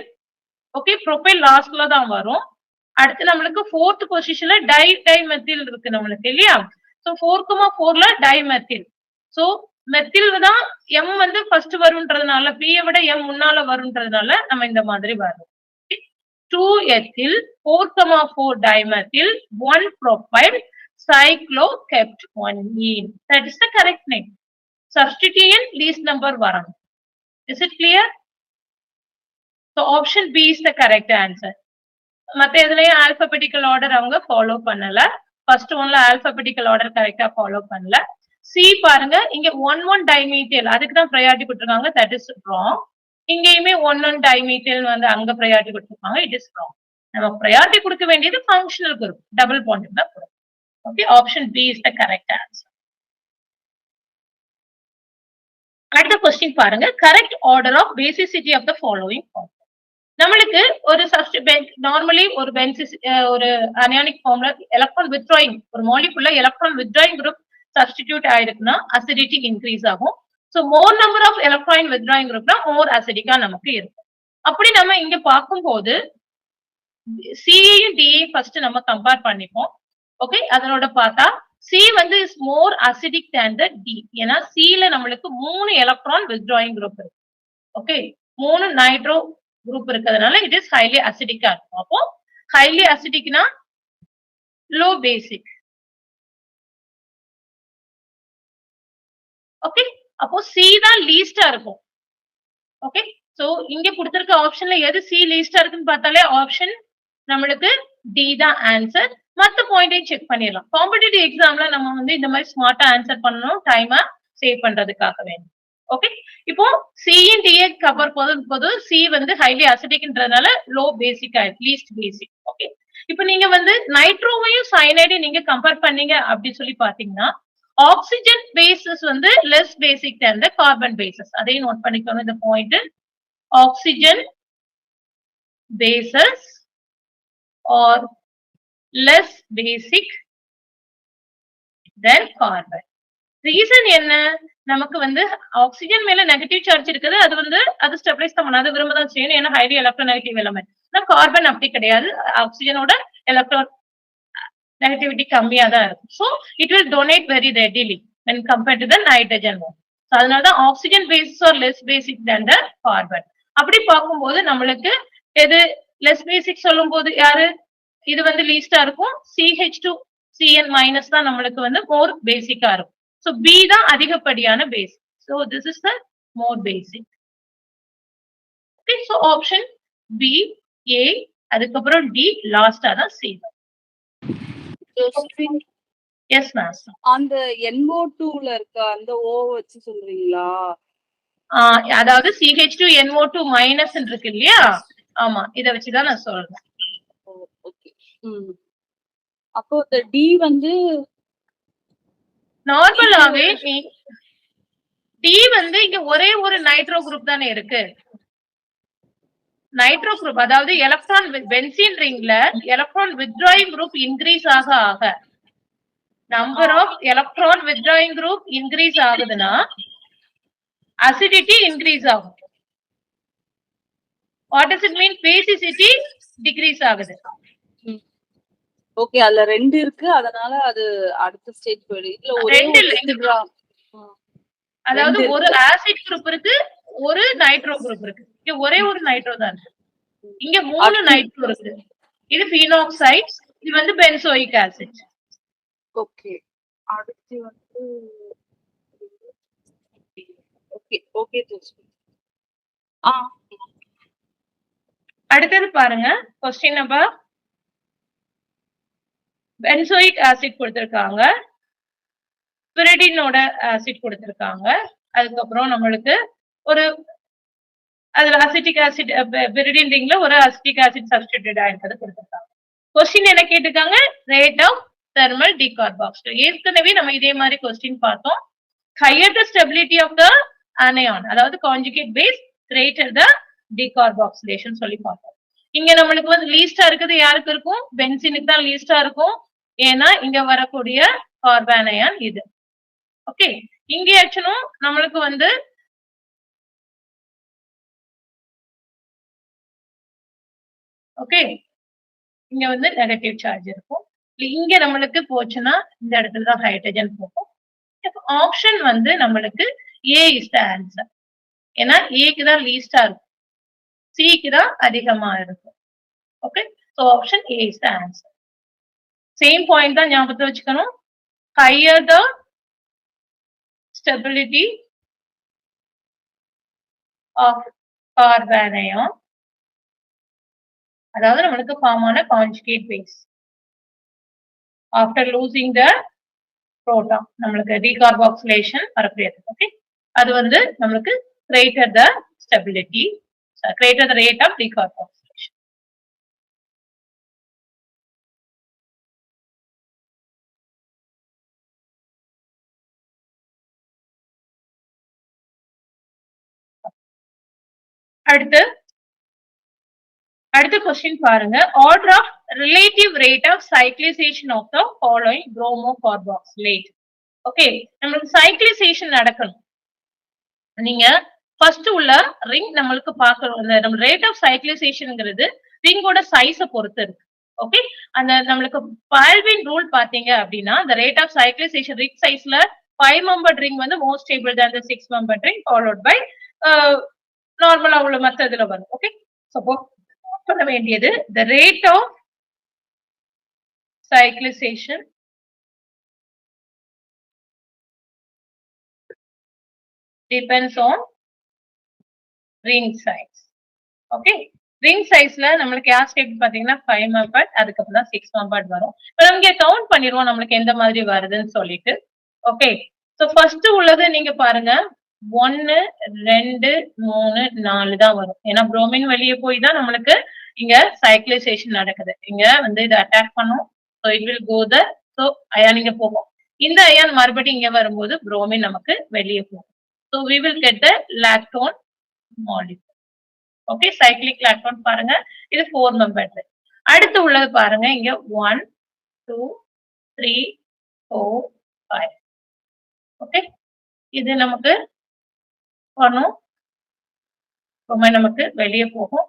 ஓகே. ப்ரொபைல் லாஸ்ட்ல தான் வரும். அடுத்து நம்மளுக்கு ஃபோர்த் பொசிஷன்ல டைமெத்தில் இருக்கு நம்மளுக்கு இல்லையா? ஸோ 4,4ல டைமெத்தில். ஸோ மெத்தில் தான் எம் வந்து ஃபர்ஸ்ட் வரும்ன்றதுனால பியை விட எம் முன்னால வரும்ன்றதுனால நம்ம இந்த மாதிரி வரும். 2 ethyl 4,4 dimethyl 1 propyl cyclo kept 1 ene. That is the correct name. Substituent least number varanum. Is it clear? So option B is the correct answer. மத்த இதுலயும் alphabetical order அவங்க ஃபாலோ பண்ணல. ஃபர்ஸ்ட் ஒன்ல alphabetical order கரெக்டா follow பண்ணல. C பாருங்க இங்க 1 dimethyl அதுக்கு தான் ப்ரையாரிட்டி கொடுத்திருக்காங்க. That is wrong. இங்கேயுமே 1 dimethyl வந்து அங்க ப்ரையாரிட்டி கொடுத்திருக்காங்க. It is wrong. நம்ம ப்ரையாரிட்டி கொடுக்க வேண்டியது ஃபங்க்ஷனல் குரூப் டபுள் பாண்ட் தான் கொடுக்கணும். Okay, option B is the correct answer. அடுத்த கொஸ்டின் பாருங்க. Correct order of basicity of the following. நம்மளுக்கு ஒரு நார்மலி ஒரு ஒரு அனியானிக் ஃபார்ம்ல எலக்ட்ரான் வித்ட்ராயிங் ஒரு மாலிகுல்ல எலக்ட்ரான் வித்ட்ராயிங் குரூப் சப்ஸ்டிடியூட் ஆயிருக்குன்னா அசிடிட்டி இன்க்ரீஸ் ஆகும். So more number of electron withdrawing குரூப்னா மோர் அசிடிக்கா நமக்கு இருக்கும். அப்படி நம்ம இங்க பார்க்கும்போது சியையும் டியையும் ஃபர்ஸ்ட் நம்ம கம்பேர் பண்ணிப்போம். ஓகே, அதனோட பார்த்தா சி வந்து is more acidic than the D. ஏன்னா சில நம்மளுக்கு 3 எலக்ட்ரான் வித்ட்ராயிங் குரூப் இருக்கு. ஓகே, 3 நைட்ரோ குரூப் இருக்கிறதுனால இட் இஸ் ஹைலி அசிடிக்கா இருக்கும். அப்போ ஹைலி அசிடிக்னா லோ பேசிக். ஓகே, அப்போ சி தான் லீஸ்டா இருக்கும். ஓகே, சோ இங்க கொடுத்திருக்க ஆப்ஷன்ல எது சி லீஸ்டா இருக்குன்னு பார்த்தாலே ஆப்ஷன் நம்மளுக்கு டி தான் ஆன்சர். மத்த பாயிண்டையும் செக் பண்ணிடலாம். காம்படிட்டிவ் எக்ஸாம்ல நம்ம வந்து இந்த மாதிரி ஸ்மார்ட்டா ஆன்சர் பண்ணணும், டைமை சேவ் பண்றதுக்காக வேணும். ஓகே, இப்போ சியும் டிஏ கவர் போது சி வந்து ஹைலி அசிடிக்ன்றதுனால லோ பேசிக் ஆயிருக்கு, லீஸ்ட் பேசிக். ஓகே, இப்போ நீங்க வந்து நைட்ரோவையும் சயனைடையும் நீங்க கம்பேர் பண்ணீங்க அப்படின்னு சொல்லி பாத்தீங்கன்னா ஆக்சிஜன் பேசஸ் வந்து less basic than the carbon bases. அதையும் நோட் பண்ணிக்கணும் இந்த point. Oxygen bases are less basic than carbon. Reason என்ன? நமக்கு வந்து ஆக்சிஜன் மேல நெகட்டிவ் சார்ஜ் இருக்குது. அது வந்து அது ஸ்டெபிலைஸ் தான் பண்ணாது, விரும்பதான் செய்யணும். ஏன்னா ஹைலி எலக்ட்ரோநெகட்டிவ் எலமெண்ட். ஆனா கார்பன் அப்படி கிடையாது. ஆக்சிஜனோட எலக்ட்ரோ நெகட்டிவிட்டி கம்மியா தான் இருக்கும். So it will donate very readily when compared to the nitrogen one. So அதனாலதான் oxygen bases are less basic than the carbon. அப்படி பார்க்கும்போது நம்மளுக்கு எது லெஸ் பேசிக் சொல்லும் போது யாரு இது வந்து லீஸ்டா இருக்கும். CH2Cn மைனஸ் தான் நம்மளுக்கு வந்து மோர் பேசிக்கா இருக்கும். சோ பி தான் அதிகப்படியான basic. So this is the more basic. Okay, so option B, A, அதுக்கப்புறம் டி, லாஸ்டா தான் சி. S ma'am. அந்த NO2ல இருக்க அந்த O வச்சு சொல்றீங்களா? அதாவது CH2NO2 மைனஸ் இருக்கு இல்லையா? ஆமா, இத வச்சுதான் நான் சொல்றேன். அப்போ இந்த டி வந்து நார்மலாவே டி வந்து இங்க ஒரே ஒரு நைட்ரோ குரூப் தானே இருக்கு. நைட்ரோ குரூப் அதாவது எலக்ட்ரான் பென்சீன் ரிங்ல எலக்ட்ரான் வித்ட்ராயிங் குரூப் இன்க்ரீஸ் ஆக ஆக number of electron withdrawing group increase ஆகுதுன்னா அசிடிட்டி இன்க்ரீஸ் ஆகும். What does it mean? Basicity decrease ஆகுது. ஓகே, அதுல 2 இருக்கு, அதனால அது அடுத்த ஸ்டேஜ் போயிடுது. இல்ல ஒரே அதாவது ஒரு ஆசிட் குரூப் இருக்கு, ஒரு நைட்ரோ குரூப் இருக்கு. இங்க ஒரே ஒரு நைட்ரோ தான் இருக்கு. இங்க 3 நைட்ரோ இருக்கு. இது ஃபீனாக்சைடு, இது வந்து பென்சோயிக் ஆசிட். ஓகே, அடுத்து வந்து ஓகே ஓகே அடுத்தது பாருங்க, क्वेश्चन நம்பர் பென்சோயிக் ஆசிட் கொடுத்திருக்காங்க, பிரிடினோட ஆசிட் கொடுத்திருக்காங்க. அதுக்கப்புறம் நம்மளுக்கு ஒரு அதுல அசிட்டிக் ஆசிட் பிரிடின் ரிங்ல ஒரு அசிட்டிக் ஆசிட் சப்ஸ்டிட்யூட் ஆயிருக்கிறது கொடுத்திருக்காங்க. क्वेश्चन என்ன கேட்டிருக்காங்க? Rate of thermal decarboxylation. ஏற்கனவே நம்ம இதே மாதிரி क्वेश्चन பார்த்தோம். Higher the stability of the anion, அதாவது conjugate base, greater the decarboxylation சொல்லி பார்த்தோம். இங்க நம்மளுக்கு வந்து லீஸ்டா இருக்குது யாருக்கு இருக்கும்? பென்சீனுக்கு தான் லீஸ்டா இருக்கும். ஏன்னா இங்க வரக்கூடிய கார்பன் அயான் இது. ஓகே, இங்க ஆக்சுவலும் நம்மளுக்கு வந்து ஓகே இங்க வந்து நெகட்டிவ் சார்ஜ் இருக்கும். இங்க நம்மளுக்கு போச்சுன்னா இந்த இடத்துல தான் ஹைட்ரஜன் போகும். ஆப்ஷன் வந்து நம்மளுக்கு ஏ இஸ் த ஆன்சர். ஏன்னா ஏக்கு தான் லீஸ்டா இருக்கும், சிக்கு தான் அதிகமா இருக்கும். Okay, so option A is the answer. Same point தான் ஞாபகத்துல வச்சுக்கணும். Higher the stability of carbanion, அதாவது நம்மளுக்கு ஃபார்ம் ஆன conjugate base after losing the proton, நம்மளுக்கு டிகார்பாக்சிலேஷன் வரக்கூடியது. ஓகே, அது வந்து நம்மளுக்கு greater the stability, greater the rate of decarboxylation. அடுத்து அடுத்த கொஸ்டின் பாருங்க. Order of relative rate of cyclization of the following bromo carboxylate. Okay, நமக்கு சைக்ளிசேஷன் நடக்கணும். நீங்க ஃபர்ஸ்ட் உள்ள ரிங் நம்மளுக்கு பார்க்கணும். நம்ம ரேட் ஆஃப் சைக்ளிசேஷன்ங்கிறது ரிங்கோட சைஸ பொறுத்து இருக்கு. ஓகே, அந்த நம்மளுக்கு பால்வின் ரூல் பாத்தீங்க அப்படின்னா, the rate of cyclization ring sizeல 5 membered ring வந்து more stable than the 6 membered ring followed by நார்மலா உள்ள மத்ததுல வரும். ஓகே, சப்போஸ் பண்ண வேண்டியது the rate of cyclization depends on ring size. Okay, ring சைஸ்ல நம்மளுக்கு கேஸ் டைப் பாத்தீங்கன்னா 5 மெம்பர்ட், அதுக்கப்புறம் தான் 6 மெம்பர்ட் வரும். இப்போ நம்ம இங்க கவுண்ட் பண்ணிடுவோம் நம்மளுக்கு எந்த மாதிரி வருதுன்னு சொல்லிட்டு. ஓகே, சோ ஃபர்ஸ்ட் உள்ளது நீங்க பாருங்க 1 2 3 4 தான் வரும். ஏன்னா புரோமின் வெளியே போய் தான் நம்மளுக்கு இங்க சைக்ளிசேஷன் நடக்குது. இங்க வந்து இது அட்டாக் பண்ணும். So it will go the so ion இங்க போகும். இந்த அயான் மறுபடியும் இங்க வரும்போது புரோமின் நமக்கு வெளியே போகும். So we will get the lactone molecule. Okay, cyclic lactone பாருங்க, இது 4 மெம்பர்ட். அடுத்து உள்ளது பாருங்க இங்க 1 2 3 4 5. ஓகே, இது நமக்கு பண்ணும் நமக்கு வெளியே போகும்.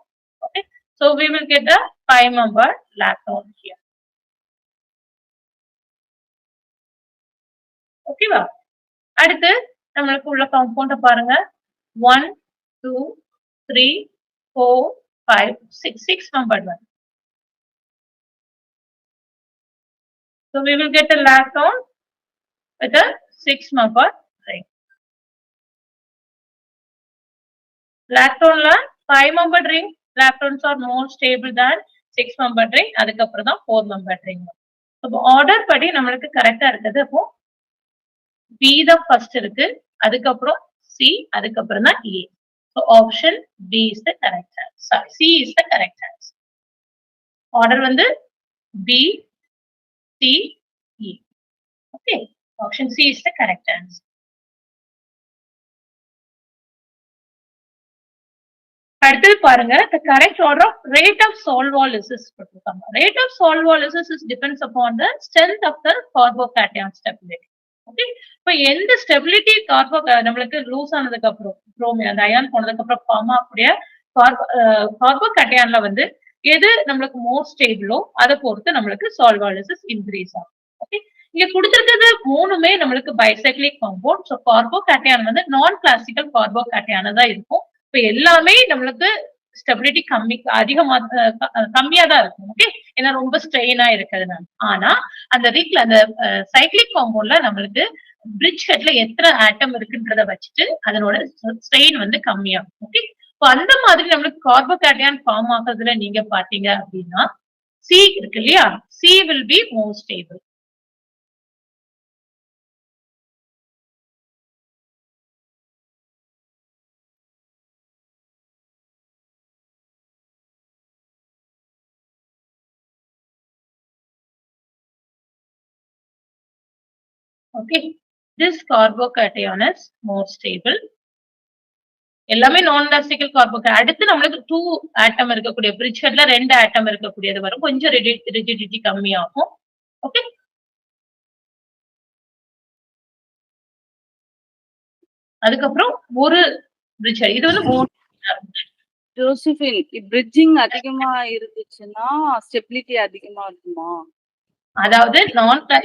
Okay, so we will get a 5 membered lactone here. ஓகேவா? அடுத்து நம்மளுக்கு உள்ள காம்பவுண்ட பாருங்க 1 2 3 4 5 6 membered one. So we will get a lactone with a 6 membered ring. Lactone 5 membered ring, lactones are more stable than 6 membered ring. அதுக்கப்புறம் தான் 4 membered ring. அப்போ order படி நம்மளுக்கு கரெக்டா இருக்குது. அப்போ B தான் ஃபர்ஸ்ட் இருக்கு, அதுக்கப்புறம் C, அதுக்கப்புறம் தான் A. So option B is the correct answer. Sorry, C is the correct answer. Order வந்து B, C, E. Okay, option C is the correct answer. அடுத்து பாருங்க, the correct order of rate of solvolysis கொடுத்திருக்காங்க. Rate of solvolysis is depends upon the strength of the carbocation stability. Okay, இப்போ எந்த stability நம்மளுக்கு loose ஆனதுக்கு அப்புறம் bromine அந்த ion போனதுக்கு அப்புறம் ஃபார்ம் ஆகக்கூடிய கார்போகேட்டயான்ல வந்து எது நம்மளுக்கு மோர் ஸ்டேபிளோ அதை பொறுத்து நம்மளுக்கு சால்வாலிசிஸ் இன்க்ரீஸ் ஆகும். ஓகே, இங்க கொடுத்திருக்கிறது மூணுமே நம்மளுக்கு பைசைக்ளிக் காம்பவுண்ட். ஸோ கார்போகேட்டயான் வந்து நான் கிளாசிக்கல் கார்போகேட்டயானா தான் இருக்கும். இப்ப எல்லாமே நம்மளுக்கு ஸ்டெபிலிட்டி கம்மியா தான் இருக்கும். ஓகே, ஏன்னா ரொம்ப ஸ்ட்ரெயினா இருக்கிறதுனால. ஆனா அந்த ரிக்ல அந்த சைக்ளிக் காம்பவுண்ட்ல நம்மளுக்கு பிரிட்ஜ் ஹெட்ல எத்தனை ஆட்டம் இருக்குன்றத வச்சுட்டு அதனோட ஸ்ட்ரெயின் வந்து கம்மியாகும். ஓகே, இப்போ அந்த மாதிரி நம்மளுக்கு கார்போகேட்டயான் ஃபார்ம் ஆகுறதுல நீங்க பாத்தீங்க அப்படின்னா சி இருக்கு இல்லையா, C will be more stable. Okay, this carbocation is more stable. எல்லாமே நான் கிளாசிக்கல் கார்போகேட். அடுத்து நம்மளுக்கு 2 ஆட்டம் இருக்கக்கூடிய பிரிட்ஜ் ஹெட்ல 2 ஆட்டம் இருக்கக்கூடியது வரும். கொஞ்சம் ரிஜிடிட்டி கம்மியாகும். ஓகே, அதுக்கப்புறம் ஒரு பிரிட்ஜ் ஹெட் இது வந்து ஜோசிபின் பிரிட்ஜிங் அதிகமா இருந்துச்சுன்னா ஸ்டெபிலிட்டி அதிகமா இருக்குமா? அதாவது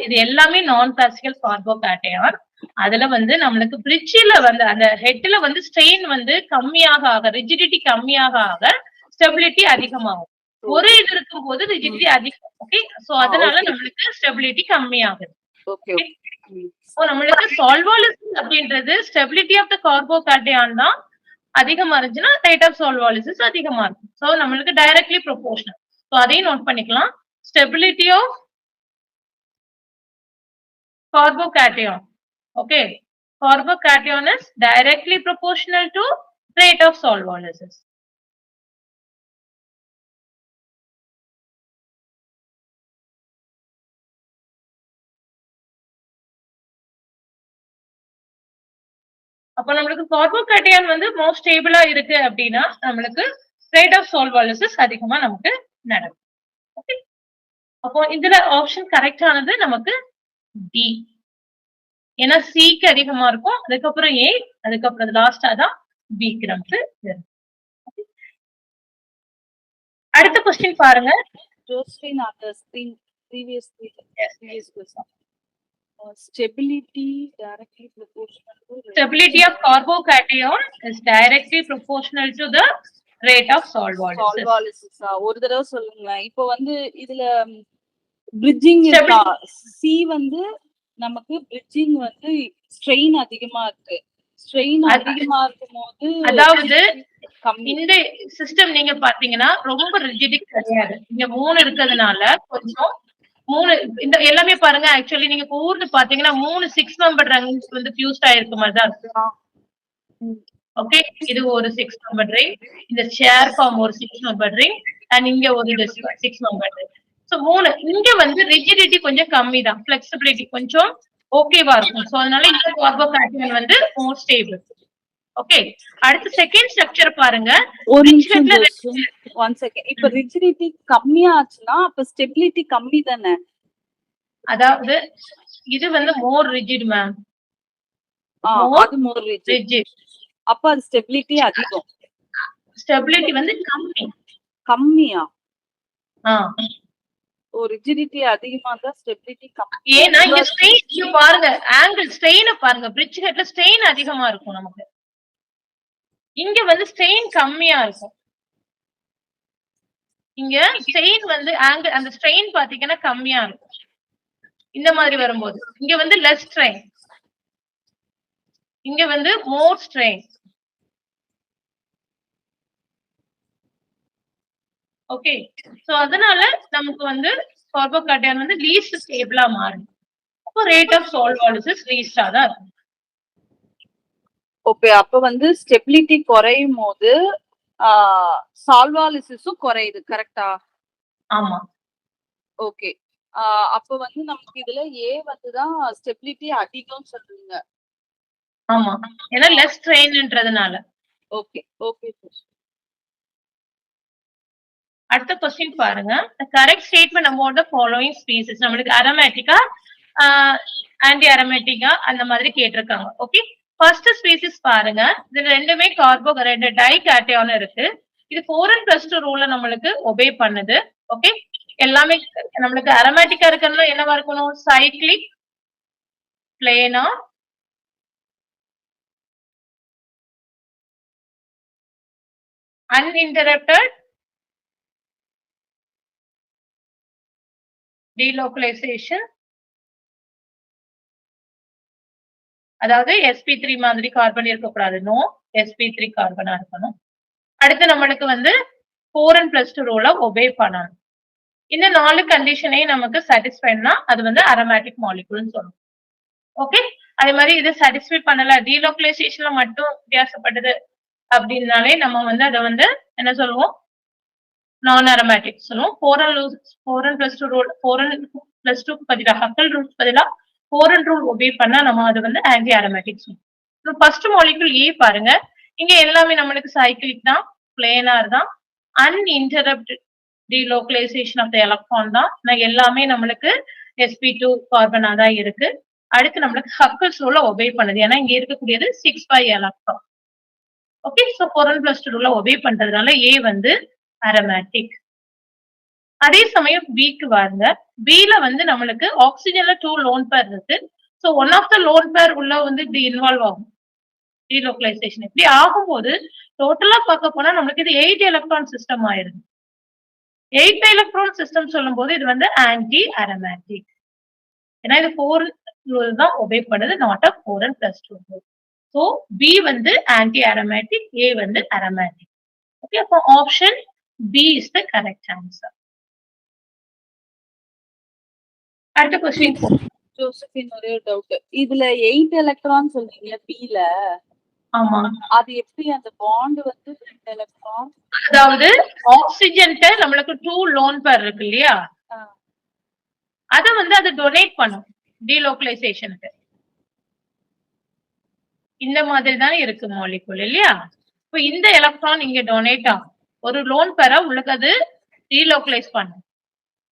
இது எல்லாமே நான் கிளாசிக்கல் கார்போகேட்டயான். அதுல வந்து நம்மளுக்கு பிரிட்ஜ்ல வந்து அந்த ஹெட்ல வந்து ஸ்ட்ரெயின் வந்து கம்மியாக ரிஜிடிட்டி கம்மியாக ஸ்டெபிலிட்டி அதிகமாகும். ஒரு இது இருக்கும்போது ரிஜிடிட்டி அதிகம். ஓகே, சோ அதனால நம்மளுக்கு ஸ்டெபிலிட்டி கம்மியாகுது. ஓகே, நம்மளுக்கு சால்வாலிசிஸ் அப்படின்றது ஸ்டெபிலிட்டி ஆஃப் த கார்போகேட்டயான் தான் அதிகமா இருந்துச்சுன்னா ரேட் ஆஃப் சால்வாலிசிஸ் அதிகமா இருக்கும். சோ நம்மளுக்கு டைரக்ட்லி ப்ரொபோர்ஷனல். சோ அதையும் நோட் பண்ணிக்கலாம். Stability of carbocation. Okay, carbocation is directly proportional to rate of solvolysis. அப்ப நம்மளுக்கு கார்போகேட்டையான் வந்து மோர் ஸ்டேபிளா இருக்கு அப்படின்னா நம்மளுக்கு ரேட் ஆஃப் சால்வாலிசிஸ் அதிகமா நமக்கு நடக்கும். ஓகே, அப்போ இதுல ஆப்ஷன் கரெக்டானது நமக்கு டி. ஏன்னா சிக்கு அதிகமா இருக்கும், அதுக்கப்புறம் ஏ, அதுக்கப்புறம் லாஸ்டா தான் பிக்கு நமக்கு வரும். அடுத்த கொஸ்டின் பாருங்க. Josephine on the screen previously. Previous question. Stability directly proportional to Stability of carbocation is directly proportional to the rate of solvolysis. solvolysis. ஒரு தடவை சொல்லுங்களேன். இப்போ வந்து இதுல bridging இருக்கா? சி வந்து நமக்கு bridging வந்து strain அதிகமா இருக்கு. strain அதிகமா இருக்கும்போது அதாவது இந்த சிஸ்டம் நீங்க பாத்தீங்கன்னா ரொம்ப ரிஜிடிக் கிடையாது. இங்க 3 இருக்கிறதுனால கொஞ்சம் 3 இந்த எல்லாமே பாருங்க. ஆக்சுவலி நீங்க ஊர்ல பாத்தீங்கன்னா 3 6 மெம்பர் ரங்ஸ் வந்து ஃபியூஸ்ட் ஆயிருக்க மாதிரி தான் இருக்கு. ஓகே, இது ஒரு 6 மெம்பர் ரிங், இந்த ஷேர் ஃபார்ம் ஒரு 6 மெம்பர் ரிங், அண்ட் இங்க ஒரு 6 மெம்பர் ரிங். சோ 3 இங்க வந்து ரிஜிடிட்டி கொஞ்சம் கம்மி தான், ஃபிளெக்சிபிலிட்டி கொஞ்சம் ஓகேவா இருக்கும். சோ அதனால இந்த கார்போகேட்டையான் வந்து மோர் ஸ்டேபிள். ஓகே, அடுத்து செகண்ட் ஸ்ட்ரக்சர் பாருங்க. ஒரு நிமிஷம் 1 செகண்ட். இப்ப ரிஜிடிட்டி கம்மியா ஆச்சுன்னா அப்ப ஸ்டெபிலிட்டி கம்மி தானே? அதாவது இது வந்து மோர் ரிஜிட் மேம். அது மோர் ரிஜிட். அப்ப அது ஸ்டெபிலிட்டி அதிகம். ஸ்டெபிலிட்டி வந்து கம்மி. கம்மியா? ஒரு ரிஜிடிட்டி அதிகமா இருந்தா ஸ்டெபிலிட்டி கம்மி. ஏன்னா இங்க ஸ்ட்ரெயின் பாருங்க, ஆங்கிள் ஸ்ட்ரெயின் பாருங்க, பிரிட்ஜ் ஹெட்ல ஸ்ட்ரெயின் அதிகமா இருக்கும் நமக்கு. இங்க வந்து ஸ்ட்ரெயின் கம்மியா இருக்கும். இங்க ஸ்ட்ரெயின் வந்து ஆங்கிள் அந்த ஸ்ட்ரெயின் பாத்தீங்கன்னா கம்மியா இருக்கும். இந்த மாதிரி வரும்போது இங்க வந்து லெஸ் ஸ்ட்ரெயின், இங்க வந்து மோர் ஸ்ட்ரெயின். ஓகே, சோ அதனால நமக்கு வந்து கார்போகேட்டையான் வந்து லீஸ்ட் ஸ்டேபிளா மாறும். அப்போ ரேட் ஆஃப் சால்வாலிசிஸ் லீஸ்டா தான் இருக்கும். ஓகே, அப்ப வந்து ஸ்டெபிலிட்டி குறையும் போது சால்வாலிசிஸும் குறையுது, கரெக்டா? ஆமா. ஓகே, அப்ப வந்து நமக்கு இதுல ஏ வந்து தான் ஸ்டெபிலிட்டி அதிகம் சொல்றீங்க. ஆமா, ஏன்னா லெஸ் ஸ்ட்ரெயின்ன்றதுனால. Okay okay. அடுத்த क्वेश्चन பாருங்க. The correct statement about the following species. நமக்கு aromatica, anti aromatica அந்த மாதிரி கேட்டிருக்காங்க. ஓகே, ஃபர்ஸ்ட் ஸ்பீசிஸ் பாருங்க. இது ரெண்டுமே கார்போஹைட்ரேட் டைகேட்டையான் இருக்கு. இது 4n+2 ரூல்ல நம்மளுக்கு ஒபே பண்ணுது. ஓகே, எல்லாமே நம்மளுக்கு aromatica இருக்குன்னா என்னவா இருக்கணும்? cyclic, planar, uninterrupted, delocalization, அதாவது sp3 மாதிரி கார்பன் இருக்க கூடாது. நோ, sp3 கார்பனா இருக்கணும். அடுத்து நம்மளுக்கு வந்து 4n+2 ரூலை ஒபே பண்ணணும். இந்த 4 கண்டிஷனே நமக்கு சாட்டிஸ்ஃபைனா அது வந்து அரோமேட்டிக் மாலிகுல்னு சொல்லுவோம். ஓகே, அதே மாதிரி இது சாட்டிஸ்ஃபை பண்ணல, டீலோகலைசேஷன்ல மட்டும் வித்தியாசப்படுது அப்படின்னாலே நம்ம வந்து அதை வந்து என்ன சொல்லுவோம்? நான் அரோமேட்டிக் சொல்லுவோம். 4n+2 ரூல், 4n+2 பதிலாக ஹக்கல் ரூல் பதிலா 4n ரூல் ஒபே பண்ணா நம்ம அது வந்து ஆன்டி அரோமேட்டிக் சொல்லுவோம். ஃபர்ஸ்ட் மாலிகுல் ஏ பாருங்க. இங்க எல்லாமே நம்மளுக்கு சைக்கிளிக் தான், பிளேனார் தான், uninterrupted delocalization of the electron தான். எல்லாமே நம்மளுக்கு sp2 கார்பனா தான் இருக்கு. அடுத்து நம்மளுக்கு ஹக்கல்ஸ் ரூல ஒபே பண்ணுது, ஏன்னா இங்க இருக்கக்கூடியது 6 எலக்ட்ரான். ஓகே, சோ 4n+2 ரூல ஒபே பண்றதுனால ஏ வந்து அரோமேட்டிக். அதே சமயம் பிக்கு பாருங்க. பில வந்து நம்மளுக்கு ஆக்சிஜன்ல 2 லோன் பேர் இருக்கு. So one of the lone pair உள்ள வந்து இது இன்வால்வ் ஆகும், டீலோகலைசேஷன். இப்படி ஆகும்போது டோட்டலா பார்க்க போனா நம்மளுக்கு இது 8 எலக்ட்ரான் சிஸ்டம் ஆயிருது. 8 எலக்ட்ரான் சிஸ்டம் சொல்லும் போது இது வந்து ஆன்டி அரோமேட்டிக். ஏன்னா இது 4 தான் ஒபே பண்ணுது, not a 4n+2. So B வந்து ஆன்டி அரோமேட்டிக், ஏ வந்து அரோமேட்டிக். ஓகே, அப்போ option B is the correct answer. அடுத்த क्वेश्चन. ஜோசபின், ஒரே டவுட். இதுல 8 எலக்ட்ரான் சொல்றீங்க பில. ஆமா, அது எப்படி அந்த பாண்ட் வந்து 2 எலக்ட்ரான்? அதாவது ஆக்சிஜன்ட்ட நம்மளுக்கு 2 லோன் பேர் இருக்கு இல்லையா, அத வந்து அது டொனேட் பண்ணும் டீலோகலைசேஷனுக்கு. இந்த மாதிரி தானே இருக்கு மாலிகுல் இல்லையா? இப்போ இந்த எலக்ட்ரான் இங்க டொனேட் ஆகும். ஒரு லோன் பேர உங்களுக்கு அது டீலோக்கலைஸ் பண்ணும்.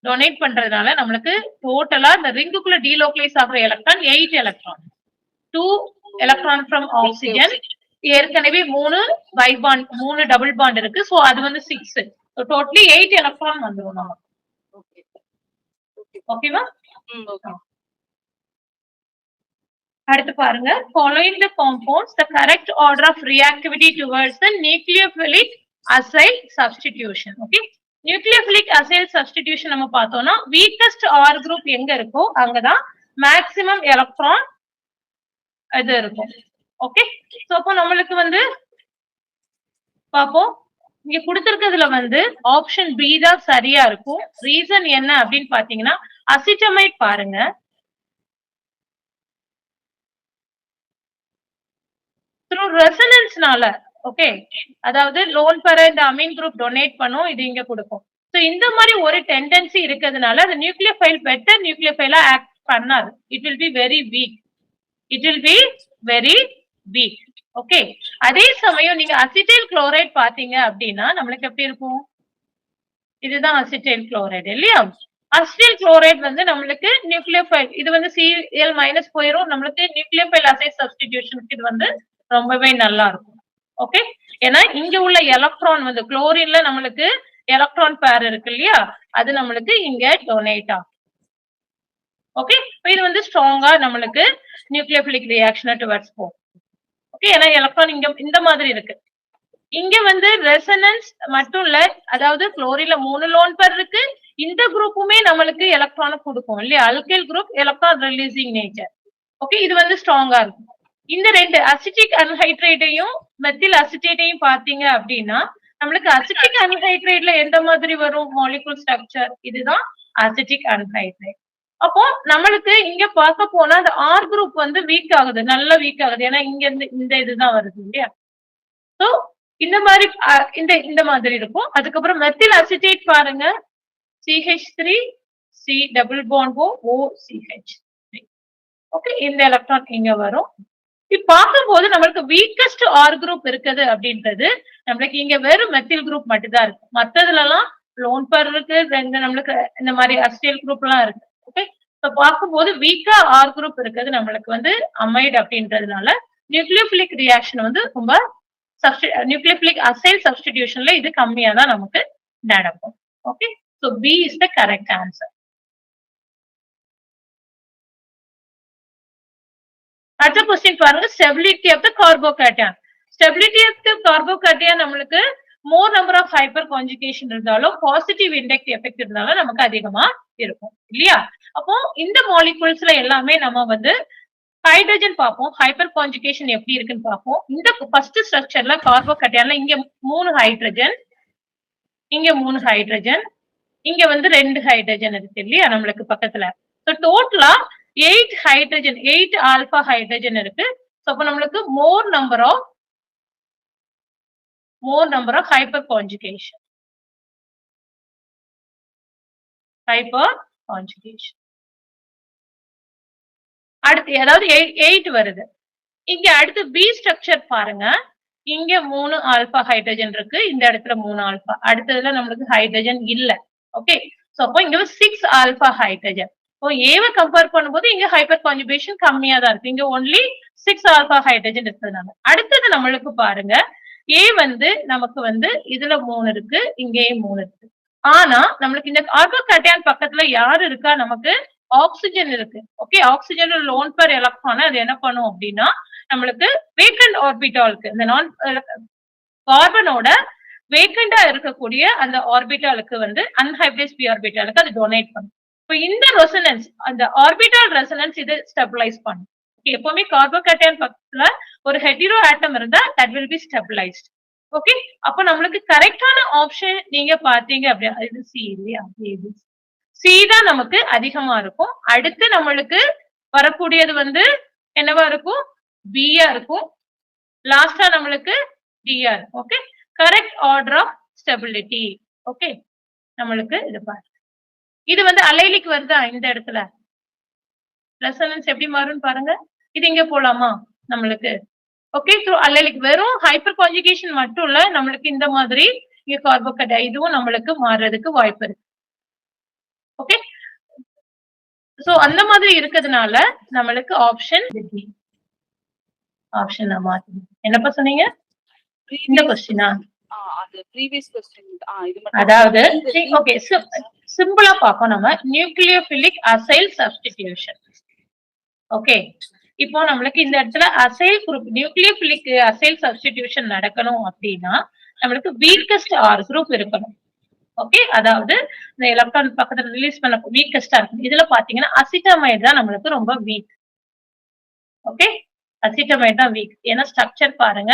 டொனேட் பண்றதுனால நம்மளுக்கு டோட்டலா இந்த ரிங்குக்குள்ள டீலோக்கலைஸ் ஆகுற electron 8 electron. 2 electron from oxygen. ஏற்கனவே 3 பை பாண்ட் 3 டபுள் பாண்ட் இருக்கு. சோ அது வந்து 6. சோ டோட்டலி 8 எலக்ட்ரான் வந்துரும் நமக்கு. ஓகேவா? அடுத்து பாருங்க, following the compounds the correct order of reactivity towards the nucleophilic acyl substitution. Okay, nucleophilic acyl substitution நம்ம பார்த்தோம்னா weakest R group எங்க இருக்கோ அங்கதான் maximum electron இது இருக்கும். ஓகே, சோ அப்போ நம்மளுக்கு வந்து பாப்போம், இங்க கொடுத்திருக்கிறதுல வந்து ஆப்ஷன் பி தான் சரியா இருக்கும். ரீசன் என்ன அப்படின்னு பாத்தீங்கன்னா அசிட்டமைட் பாருங்க, through resonance-னால ஓகே, அதாவது லோன் பெற இந்த அமீன் குரூப் டொனேட் பண்ணும், இது இங்க கொடுக்கும். சோ இந்த மாதிரி ஒரு டெண்டன்சி இருக்கிறதுனால அந்த நியூக்ளியோஃபைல் பெட்டர் நியூக்ளியோஃபைலா ஆக்ட் பண்ணாது. It will be very weak. It will be very weak. Okay, அதே சமயம் நீங்க அசிட்டைல் குளோரைட் பாத்தீங்க அப்படின்னா நம்மளுக்கு எப்படி இருக்கும்? இதுதான் அசிட்டைல் குளோரைடு இல்லையா? அசிட்டைல் குளோரைட் வந்து நம்மளுக்கு நியூக்ளியோஃபைல், இது வந்து Cl மைனஸ் போயிரும், நம்மளுக்கு நியூக்ளியோஃபைல் அசைட் சப்ஸ்டிடியூஷனுக்கு இது வந்து ரொம்பவே நல்லா இருக்கும். ஓகே, ஏன்னா இங்க உள்ள எலக்ட்ரான் வந்து குளோரின்ல நம்மளுக்கு எலக்ட்ரான் பேர் இருக்கு இல்லையா, அது நம்மளுக்கு இங்க டொனேட் ஆகும். ஓகே, இது வந்து ஸ்ட்ராங்கா நம்மளுக்கு நியூக்ளியோஃபிலிக் ரியாக்ஷன் டுவர்ட்ஸ் போகும். ஓகே, ஏன்னா எலக்ட்ரான் இங்க இந்த மாதிரி இருக்கு. இங்க வந்து ரெசனன்ஸ் மட்டும் இல்ல, அதாவது குளோரின்ல 3 லோன் பேர் இருக்கு, இந்த குரூப்புமே நம்மளுக்கு எலக்ட்ரானை கொடுக்கும் இல்லையா? Alkyl group electron releasing nature. Okay, இது வந்து ஸ்ட்ராங்கா இருக்கும். இந்த ரெண்டு அசிட்டிக் அன்ஹைட்ரேட்டையும் மெத்தில் அசிட்டேட்டையும் பாத்தீங்க அப்படின்னா நம்மளுக்கு அசிட்டிக் அன்ஹைட்ரேட்ல எந்த மாதிரி வரும் மாலிகுல் ஸ்ட்ரக்சர்? இதுதான் அசிட்டிக் அன்ஹைட்ரேட். அப்போ நம்மளுக்கு இங்க பார்க்க போனா அந்த ஆர் குரூப் வந்து வீக் ஆகுது, நல்லா வீக் ஆகுது, ஏன்னா இங்க இருந்து இந்த இதுதான் வருது இல்லையா? சோ இந்த மாதிரி இந்த மாதிரி இருக்கும். அதுக்கப்புறம் மெத்தில் அசிட்டேட் பாருங்க, CH3 C double bond O CH3. Okay, இந்த எலக்ட்ரான் இங்க வரும். இப்ப பார்க்கும்போது நம்மளுக்கு வீக்கஸ்ட் ஆர் குரூப் இருக்குது அப்படின்றது நம்மளுக்கு இங்க வெறும் மெத்தில் குரூப் மட்டும்தான் இருக்கு. மத்ததுல எல்லாம் லோன் பேர் இருக்கு, ரெண்டு நம்மளுக்கு இந்த மாதிரி அசிடைல் குரூப் எல்லாம் இருக்கு. ஓகே, இப்ப பார்க்கும்போது வீக்கா ஆர் குரூப் இருக்குது நம்மளுக்கு வந்து அமைடு அப்படின்றதுனால நியூக்ளியோபிலிக் ரியாக்ஷன் வந்து ரொம்ப நியூக்ளியோபிலிக் அசைல் சப்ஸ்டிடியூஷன்ல இது கம்மியா தான் நமக்கு நடக்கும். Okay, so B is the correct answer. அடுத்த क्वेश्चन பாருங்க, stability of the carbocation. Stability of the carbocation நம்மளுக்கு more number of hyperconjugation இருந்தாலும் பாசிட்டிவ் இண்டக்டிவ் எஃபெக்ட் இருந்தாலும் நமக்கு அதிகமா இருக்கும் இல்லையா? அப்போ இந்த மாலிகூல்ஸ்ல எல்லாமே நம்ம வந்து ஹைட்ரஜன் பார்ப்போம், ஹைப்பர் கான்ஜுகேஷன் எப்படி இருக்குன்னு பார்ப்போம். இந்த ஃபர்ஸ்ட் ஸ்ட்ரக்சர்ல கார்போகேட்டையான்ல இங்க 3 ஹைட்ரஜன், இங்க 3 ஹைட்ரஜன், இங்க வந்து 2 ஹைட்ரஜன் இருக்கு இல்லையா நம்மளுக்கு பக்கத்துல. சோ டோட்டலா 8 ஹைட்ரஜன், 8 ஆல்பா ஹைட்ரஜன் இருக்கு. சோ அப்ப நம்மளுக்கு more number of hyperconjugation. அடுத்து அதாவது 8 வருது. இங்க அடுத்து பி ஸ்ட்ரக்சர் பாருங்க, இங்க 3 ஆல்பா ஹைட்ரஜன் இருக்கு, இந்த இடத்துல 3 ஆல்பா, அடுத்ததுல நம்மளுக்கு ஹைட்ரஜன் இல்ல. ஓகே, சோ அப்போ இங்க 6 ஆல்பா ஹைட்ரஜன். இப்போ ஏவை கம்பேர் பண்ணும்போது இங்க ஹைப்பர் கான்ஜுகேஷன் கம்மியா தான் இருக்கு, இங்க ஒன்லி 6 ஆல்பா ஹைட்ரஜன் இருக்கிறதுனால. அடுத்தது நம்மளுக்கு பாருங்க, ஏ வந்து நமக்கு வந்து இதுல 3 இருக்கு, இங்கேயும் 3 இருக்கு. ஆனா நம்மளுக்கு இந்த கார்போகேட்டையான் பக்கத்துல யாரு இருக்கா? நமக்கு ஆக்சிஜன் இருக்கு. Okay, oxygen lone pair electron அது என்ன பண்ணும் அப்படின்னா நம்மளுக்கு வேக்கண்ட் ஆர்பிட்டாலுக்கு, இந்த நான் கார்பனோட வேக்கண்டா இருக்கக்கூடிய அந்த ஆர்பிட்டாலுக்கு வந்து அன்ஹைபிரிடைஸ் பி ஆர்பிட்டாலுக்கு அது டொனேட் பண்ணும். இப்போ இந்த ரெசனன்ஸ், அந்த ஆர்பிட்டால் ரெசனன்ஸ் இது ஸ்டெபிலைஸ் பண்ணும். எப்பவுமே கார்போகேட்டையான் பக்கத்துல ஒரு ஹெட்டிரோ ஆட்டம் இருந்தா that will be stabilised. Okay, அப்ப நம்மளுக்கு கரெக்டான ஆப்ஷன் நீங்க பாத்தீங்க அப்படின்னா இது சி இல்லையா? சி தான் நமக்கு அதிகமா இருக்கும். அடுத்து நம்மளுக்கு வரக்கூடியது வந்து என்னவா இருக்கும்? பியா இருக்கும். லாஸ்டா நம்மளுக்கு டியா இருக்கும். Okay, correct order of stability. Okay, நம்மளுக்கு இது பாருங்க, இது வந்து அலைலிக் வருதா இந்த இடத்துல? ரெசனன்ஸ் எப்படி மாறும்னு பாருங்க. இது இங்க போலாமா நம்மளுக்கு? ஓகே, த்ரூ அல்லலிக் வெறும் ஹைப்பர் கான்ஜுகேஷன் மட்டும் இல்ல, நம்மளுக்கு இந்த மாதிரி இங்க கார்போகேட்டைன் இதுவும் நம்மளுக்கு மாறுறதுக்கு வாய்ப்பு இருக்கு. ஓகே, சோ அந்த மாதிரி இருக்கிறதுனால நம்மளுக்கு ஆப்ஷன் ஆப்ஷன் மாத்தணும். என்னப்பா சொன்னீங்க இந்த கொஸ்டினா? அது ப்ரீவியஸ் क्वेश्चन. இது அதாவது ஓகே, சிம்பிளா பாப்போம் நம்ம. Nucleophilic acyl substitution. ஓகே, இப்போ நம்மளுக்கு இந்த இடத்துல acyl group nucleophilic acyl substitution நடக்கணும் அப்படின்னா நம்மளுக்கு வீக்கஸ்ட் ஆர் குரூப் இருக்கணும். ஓகே, அதாவது இந்த எலக்ட்ரான் பக்கத்துல ரிலீஸ் பண்ண வீக்கஸ்டா இருக்கும். இதுல பாத்தீங்கன்னா அசிட்டமைடு தான் நம்மளுக்கு ரொம்ப வீக். ஓகே, அசிட்டமைடு தான் வீக். ஏன்னா ஸ்ட்ரக்சர் பாருங்க,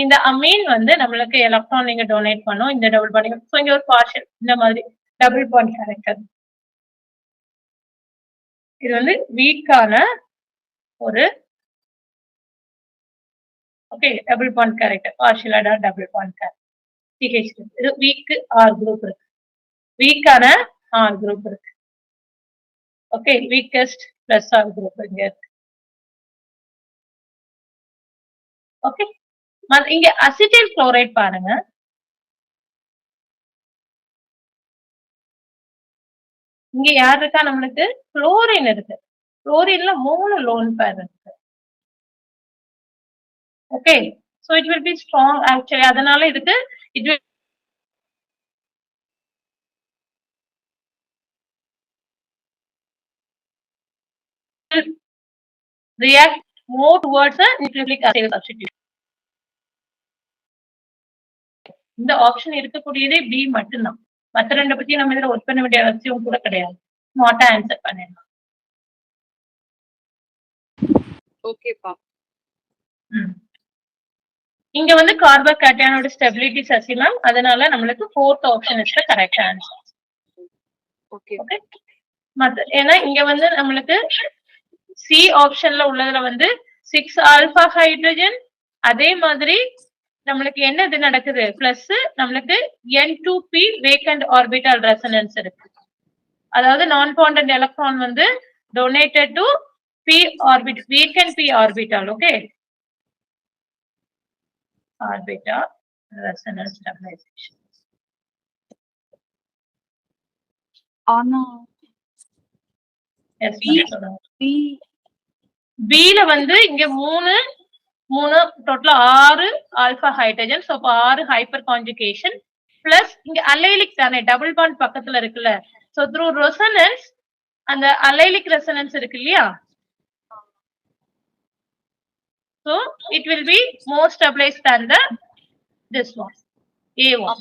இந்த அமீன் வந்து நம்மளுக்கு எலக்ட்ரான் நீங்க டொனேட் பண்ணும். இந்த டபுள் பாண்ட், சோ இங்க ஒரு பார்ஷியல் இந்த மாதிரி டபுள் பாண்ட் கேரக்டர். இது வந்து வீக்கான ஒரு okay double bond character, partial double bond character. CH இது வீக் ஆர் குரூப் இருக்கு, வீக்கான ஆர் குரூப் இருக்கு. Okay, weakest plus R group இங்க இருக்கு. ஓகே, இங்க அசிட்டைல் குளோரைட் பாருங்க. இங்க யார் இருக்கா நம்மளுக்கு? குளோரின் இருக்கு. குளோரின்ல 3 லோன் பேர் இருக்கு. Okay, so it will be strong actually. அதனால இதுக்கு it will react more towards a nucleophilic acid substitution. இந்த ஆப்ஷன் இருக்கக்கூடியதே பி மட்டும்தான். மற்ற ரெண்டு பத்தி நம்ம இதுல ஒர்க் பண்ண வேண்டிய அவசியம் கூட கிடையாது. ஸ்மார்ட்டா ஆன்சர் பண்ணிடலாம். ஓகேப்பா. இங்க வந்து கார்போகேட்டையானோட ஸ்டெபிலிட்டி சசிலாம், அதனால நம்மளுக்கு 4th option is the correct answer. Okay okay, மத்த ஏன்னா இங்க வந்து நம்மளுக்கு சி ஆப்ஷன்ல உள்ளதுல வந்து 6 ஆல்பா ஹைட்ரஜன், அதே மாதிரி நம்மளுக்கு என்ன இது நடக்குது பிளஸ் நம்மளுக்கு N2p வேக்கண்ட் ஆர்பிட்டல் ரெசனன்ஸ் இருக்கு. அதாவது நான் பாண்டட் எலக்ட்ரான் வந்து donated to p orbit vacant p orbital. Okay, orbital resonance stabilisation. ஆனா எஸ் பி பில வந்து இங்க 3 டோட்டலா 6 alpha hydrogen. So 6 hyperconjugation plus இங்க அலைலிக் தானே டபுள் பாண்ட் பக்கத்துல இருக்குல்ல. சோ த்ரூ ரெசனன்ஸ் அந்த அலைலிக் ரெசனன்ஸ் இருக்கு இல்லையா, so it will be more stabilized than the this one A1.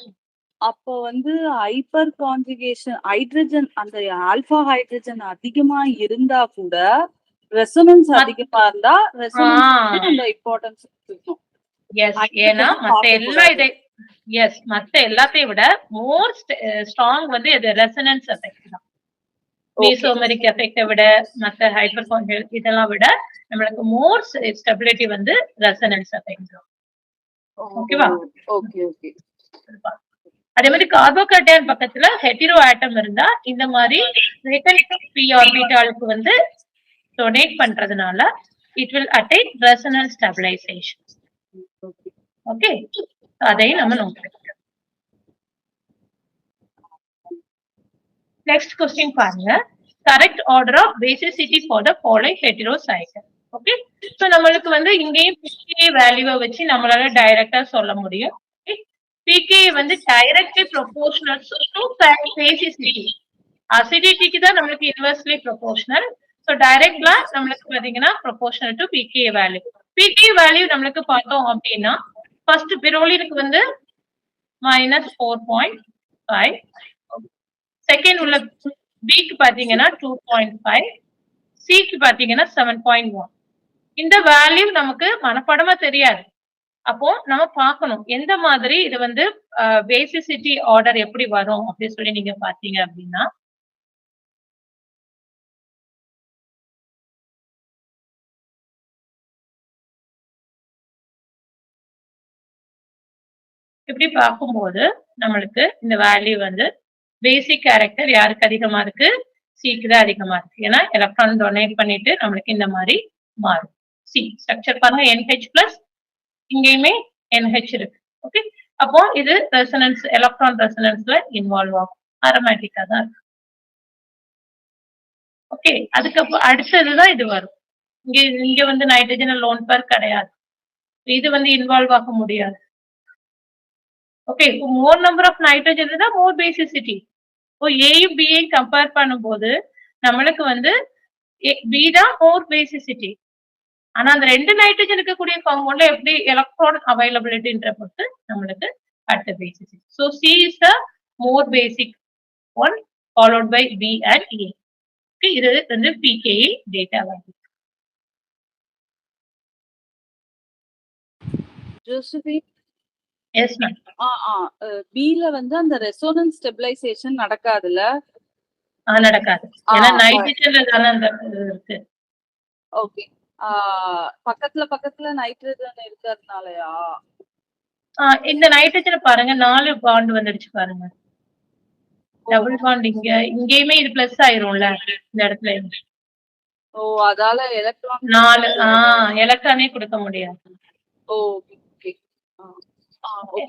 அப்போ வந்து ஹைப்பர் கான்ஜுகேஷன் ஹைட்ரஜன் அந்த ஆல்பா ஹைட்ரஜன் அதிகமா இருந்தா கூட ரெசனன்ஸ் அதிகமா இருந்தா ரெசனன்ஸ் அந்த இம்பார்ட்டன்ஸ் இருக்கும். எஸ், ஏன்னா மத்த எல்லாத்தையும் விட மோர் ஸ்ட்ராங் வந்து இது ரெசனன்ஸ் எஃபெக்ட் தான். மீசோமெரிக் எஃபெக்ட்டை விட மத்த ஹைப்பர் கான்ஜுகேட் இதெல்லாம் விட நம்மளுக்கு மோர் ஸ்டெபிலிட்டி வந்து ரெசனன்ஸ் எஃபெக்ட் தான். ஓகேவா? Okay okay. அதே மாதிரி கார்போகேட்டையான் பக்கத்துல ஹெட்டிரோ ஆட்டம் இருந்தா இந்த மாதிரி p ஆர்பிட்டாலுக்கு வந்து டொனேட் பண்றதுனால it will attain resonance stabilization. Okay, அதையும் நம்ம நோட் பண்ணிக்கலாம். நெக்ஸ்ட் क्वेश्चन பாருங்க. Correct order of basicity for the following heterocycle. Okay, so நம்மளுக்கு வந்து இங்கேயும் pK வேல்யூவை வச்சு நம்மளால டைரக்டா சொல்ல முடியும். pK வந்து டைரக்ட்லி ப்ரொபோர்ஷனல் டு பேசிசிட்டி. அசிடிட்டிக்கு தான் நம்மளுக்கு இன்வெர்ஸ்லி ப்ரொபோர்ஷனல். சோ டைரக்ட்லா நம்மளுக்கு பாத்தீங்கன்னா proportional to pK value. pK value நம்மளுக்கு பார்த்தோம் அப்படின்னா ஃபர்ஸ்ட் பிரோலினுக்கு வந்து -4.5, செகண்ட் உள்ள பிக்கு பாத்தீங்கன்னா 2.5, சிக்கு பாத்தீங்கன்னா 7.1. இந்த வேல்யூ நமக்கு மனப்பாடமா தெரியாது. அப்போ நம்ம பார்க்கணும் எந்த மாதிரி இது வந்து பேசிசிட்டி ஆர்டர் எப்படி வரும் அப்படின்னு சொல்லி நீங்க பாத்தீங்க அப்படின்னா, இப்படி பார்க்கும்போது நம்மளுக்கு இந்த வேல்யூ வந்து பேசிக் கேரக்டர் யாருக்கு அதிகமா இருக்கு? சிக்கு தான் அதிகமா இருக்கு. ஏன்னா எலக்ட்ரான் டொனேட் பண்ணிட்டு நம்மளுக்கு இந்த மாதிரி மாறும். சி ஸ்ட்ரக்சர் பாருங்க NH+ இங்கேயுமே NH இருக்கு. ஓகே, அப்போ இது ரெசனன்ஸ், எலக்ட்ரான் ரெசனன்ஸ்ல இன்வால்வ் ஆகும். அரோமேட்டிக்கா தான் இருக்கு. ஓகே, அதுக்கப்புறம் அடுத்ததுதான் இது வரும். இங்க வந்து நைட்ரஜன் லோன் பேர் கிடையாது. இது வந்து இன்வால்வ் ஆக முடியாது. Okay, more number of nitrogen தான் மோர் பேசிசிட்டி. இப்போ ஏயும் பியையும் கம்பேர் பண்ணும்போது நம்மளுக்கு வந்து பி தான் மோர் பேசிசிட்டி. ஆனா அந்த 2 நைட்ரஜன் இருக்கக்கூடிய காம்பவுண்ட்ல எப்படி எலக்ட்ரான் அவைலபிலிட்டின்ற பொறுத்து நம்மளுக்கு அடுத்த basicity. So C is the more basic one followed by B and A. Okay, இது வந்து pKa டேட்டா வந்து. Josephine, yes ma'am. பில வந்து அந்த ரெசோனன்ஸ் ஸ்டெபிலைசேஷன் நடக்காதுல்ல? நடக்காது. ஏன்னா நைட்ரஜன்ல தானே அந்த இது இருக்கு. ஓகே, பக்கத்துல நைட்ரஜன் இருக்கிறதுனாலயா? இந்த நைட்ரஜனை பாருங்க, 4 பாண்ட் வந்துடுச்சு பாருங்க. டபுள் பாண்ட் இங்கேயுமே இது பிளஸ் ஆயிரும்ல இந்த இடத்துல. ஓ, அதால எலக்ட்ரான் 4 எலக்ட்ரானே கொடுக்க முடியாது. Okay okay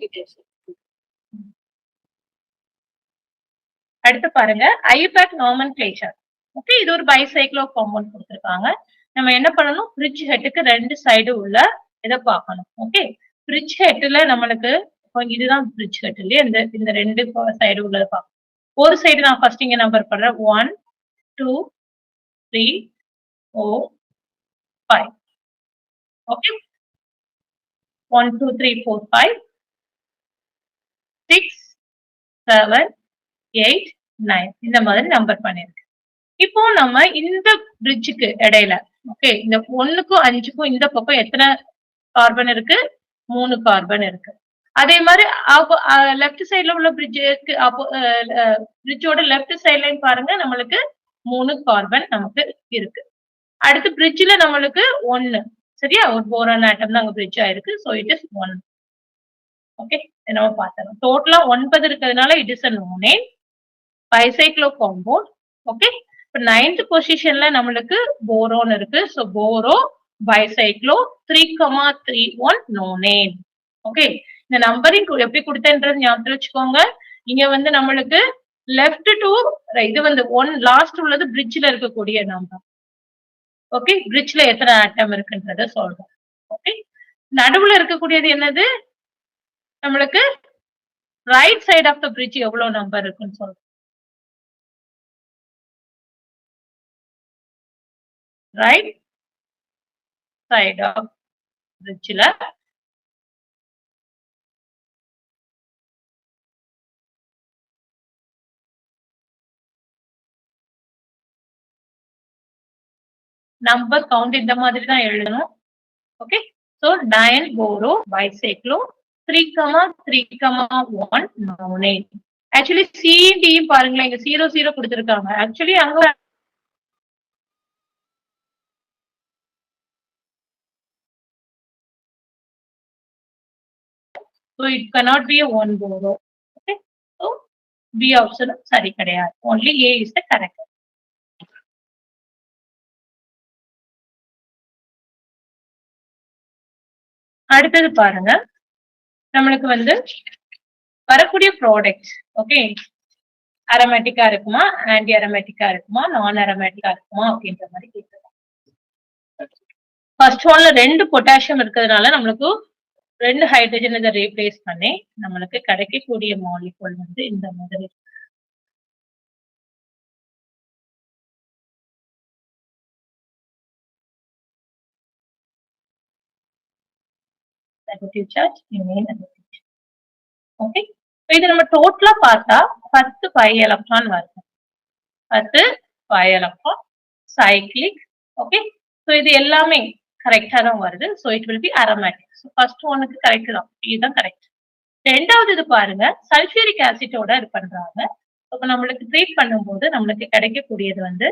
okay. அடுத்து பாருங்க ஐபேக் நாமென்க்ளேச்சர். ஓகே, இது ஒரு பைசைக்ளோ காம்பவுண்ட் கொடுத்திருக்காங்க. நம்ம என்ன பண்ணணும், பிரிட்ஜ் ஹெட்டுக்கு 2 சைடு உள்ள இதை பார்க்கணும். ஓகே, பிரிட்ஜ் ஹெட்ல நம்மளுக்கு இதுதான் பிரிட்ஜ் ஹெட் இல்லையா, இந்த 2 சைடு உள்ளதை பார்க்கணும். ஒரு சைடு நான் ஃபர்ஸ்ட் இங்க நம்பர் பண்றேன். 1 2 3 4 5. ஓகே, 1 2 3 4 5 6 7 8 9 இந்த மாதிரி நம்பர் பண்ணிருக்கு. இப்போ நம்ம இந்த பிரிட்ஜுக்கு இடையில, ஓகே, இந்த 1க்கும் 5க்கும் இந்த பக்கம் எத்தனை கார்பன் இருக்கு? 3 கார்பன் இருக்கு. அதே மாதிரி லெஃப்ட் சைடுல உள்ள பிரிட்ஜுக்கு பிரிட்ஜோட லெஃப்ட் சைட்லயும் பாருங்க நம்மளுக்கு 3 கார்பன் நமக்கு இருக்கு. அடுத்து பிரிட்ஜ்ல நம்மளுக்கு 1, சரியா, ஒரு போரான் ஆட்டம் தான் அங்க பிரிட்ஜ் ஆயிருக்கு. So it is 1. ஓகே, நம்ம பார்த்தோம். டோட்டலா 9 இருக்கிறதுனால it is a nonane bicyclo compound. Okay, இப்ப 9th பொசிஷன்ல நம்மளுக்கு போரோன் இருக்கு. So boro bicyclo 3,31 nonane. Okay, இந்த நம்பரிங் எப்படி கொடுத்தேன்றது ஞாபகத்துல வச்சுக்கோங்க. இங்க வந்து நம்மளுக்கு லெஃப்ட் டு இது வந்து 1 லாஸ்ட் உள்ளது பிரிட்ஜ்ல இருக்கக்கூடிய நம்பர். ஓகே, பிரிட்ஜ்ல எத்தனை ஆட்டம் இருக்குன்றத சொல்றோம். ஓகே, நடுவுல இருக்கக்கூடியது என்னது, நம்மளுக்கு right side of the bridge எவ்வளவு நம்பர் இருக்குன்னு சொல்றோம். ரைட் சைடு ஆஃப் பிரிட்ஜ்ல நம்பர் கவுண்ட் இந்த மாதிரி தான் எழுதணும். Okay, so 9 boro bicyclo 3,3,1 nonane. Actually CD பாருங்களேன், இங்க 00 கொடுத்திருக்காங்க. ஆக்சுவலி அங்க so it cannot be a 1 boro. Okay, so B option சரி கிடையாது. Only A is the correct. அடுத்தது பாருங்க, நம்மளுக்கு வந்து வரக்கூடிய ப்ராடக்ட், ஓகே, அரோமேட்டிக்கா இருக்குமா, ஆன்டி அரோமேட்டிக்கா இருக்குமா, நான் அரோமேட்டிக்கா இருக்குமா அப்படின்ற மாதிரி கேட்கலாம். ஃபர்ஸ்ட் ஒன்ல 2 பொட்டாசியம் இருக்கிறதுனால நம்மளுக்கு 2 ஹைட்ரஜன் இதை ரீப்ளேஸ் பண்ணி நம்மளுக்கு கிடைக்கக்கூடிய மாலிகூல் வந்து இந்த மாதிரி. நெகட்டிவ் சார்ஜ், ஓகே, இது நம்ம டோட்டலா பார்த்தா 10 பை எலக்ட்ரான் வருது. 10 pi electron cyclic. Okay, so இது எல்லாமே கரெக்டா தான் வருது. So it will be aromatic. So first ஒன்னுக்கு கரெக்ட் தான், இதுதான் கரெக்ட். ரெண்டாவது இது பாருங்க, சல்ஃபியூரிக் ஆசிட்டோட இது பண்றாங்க. இப்ப நம்மளுக்கு ட்ரீட் பண்ணும்போது நம்மளுக்கு கிடைக்கக்கூடியது வந்து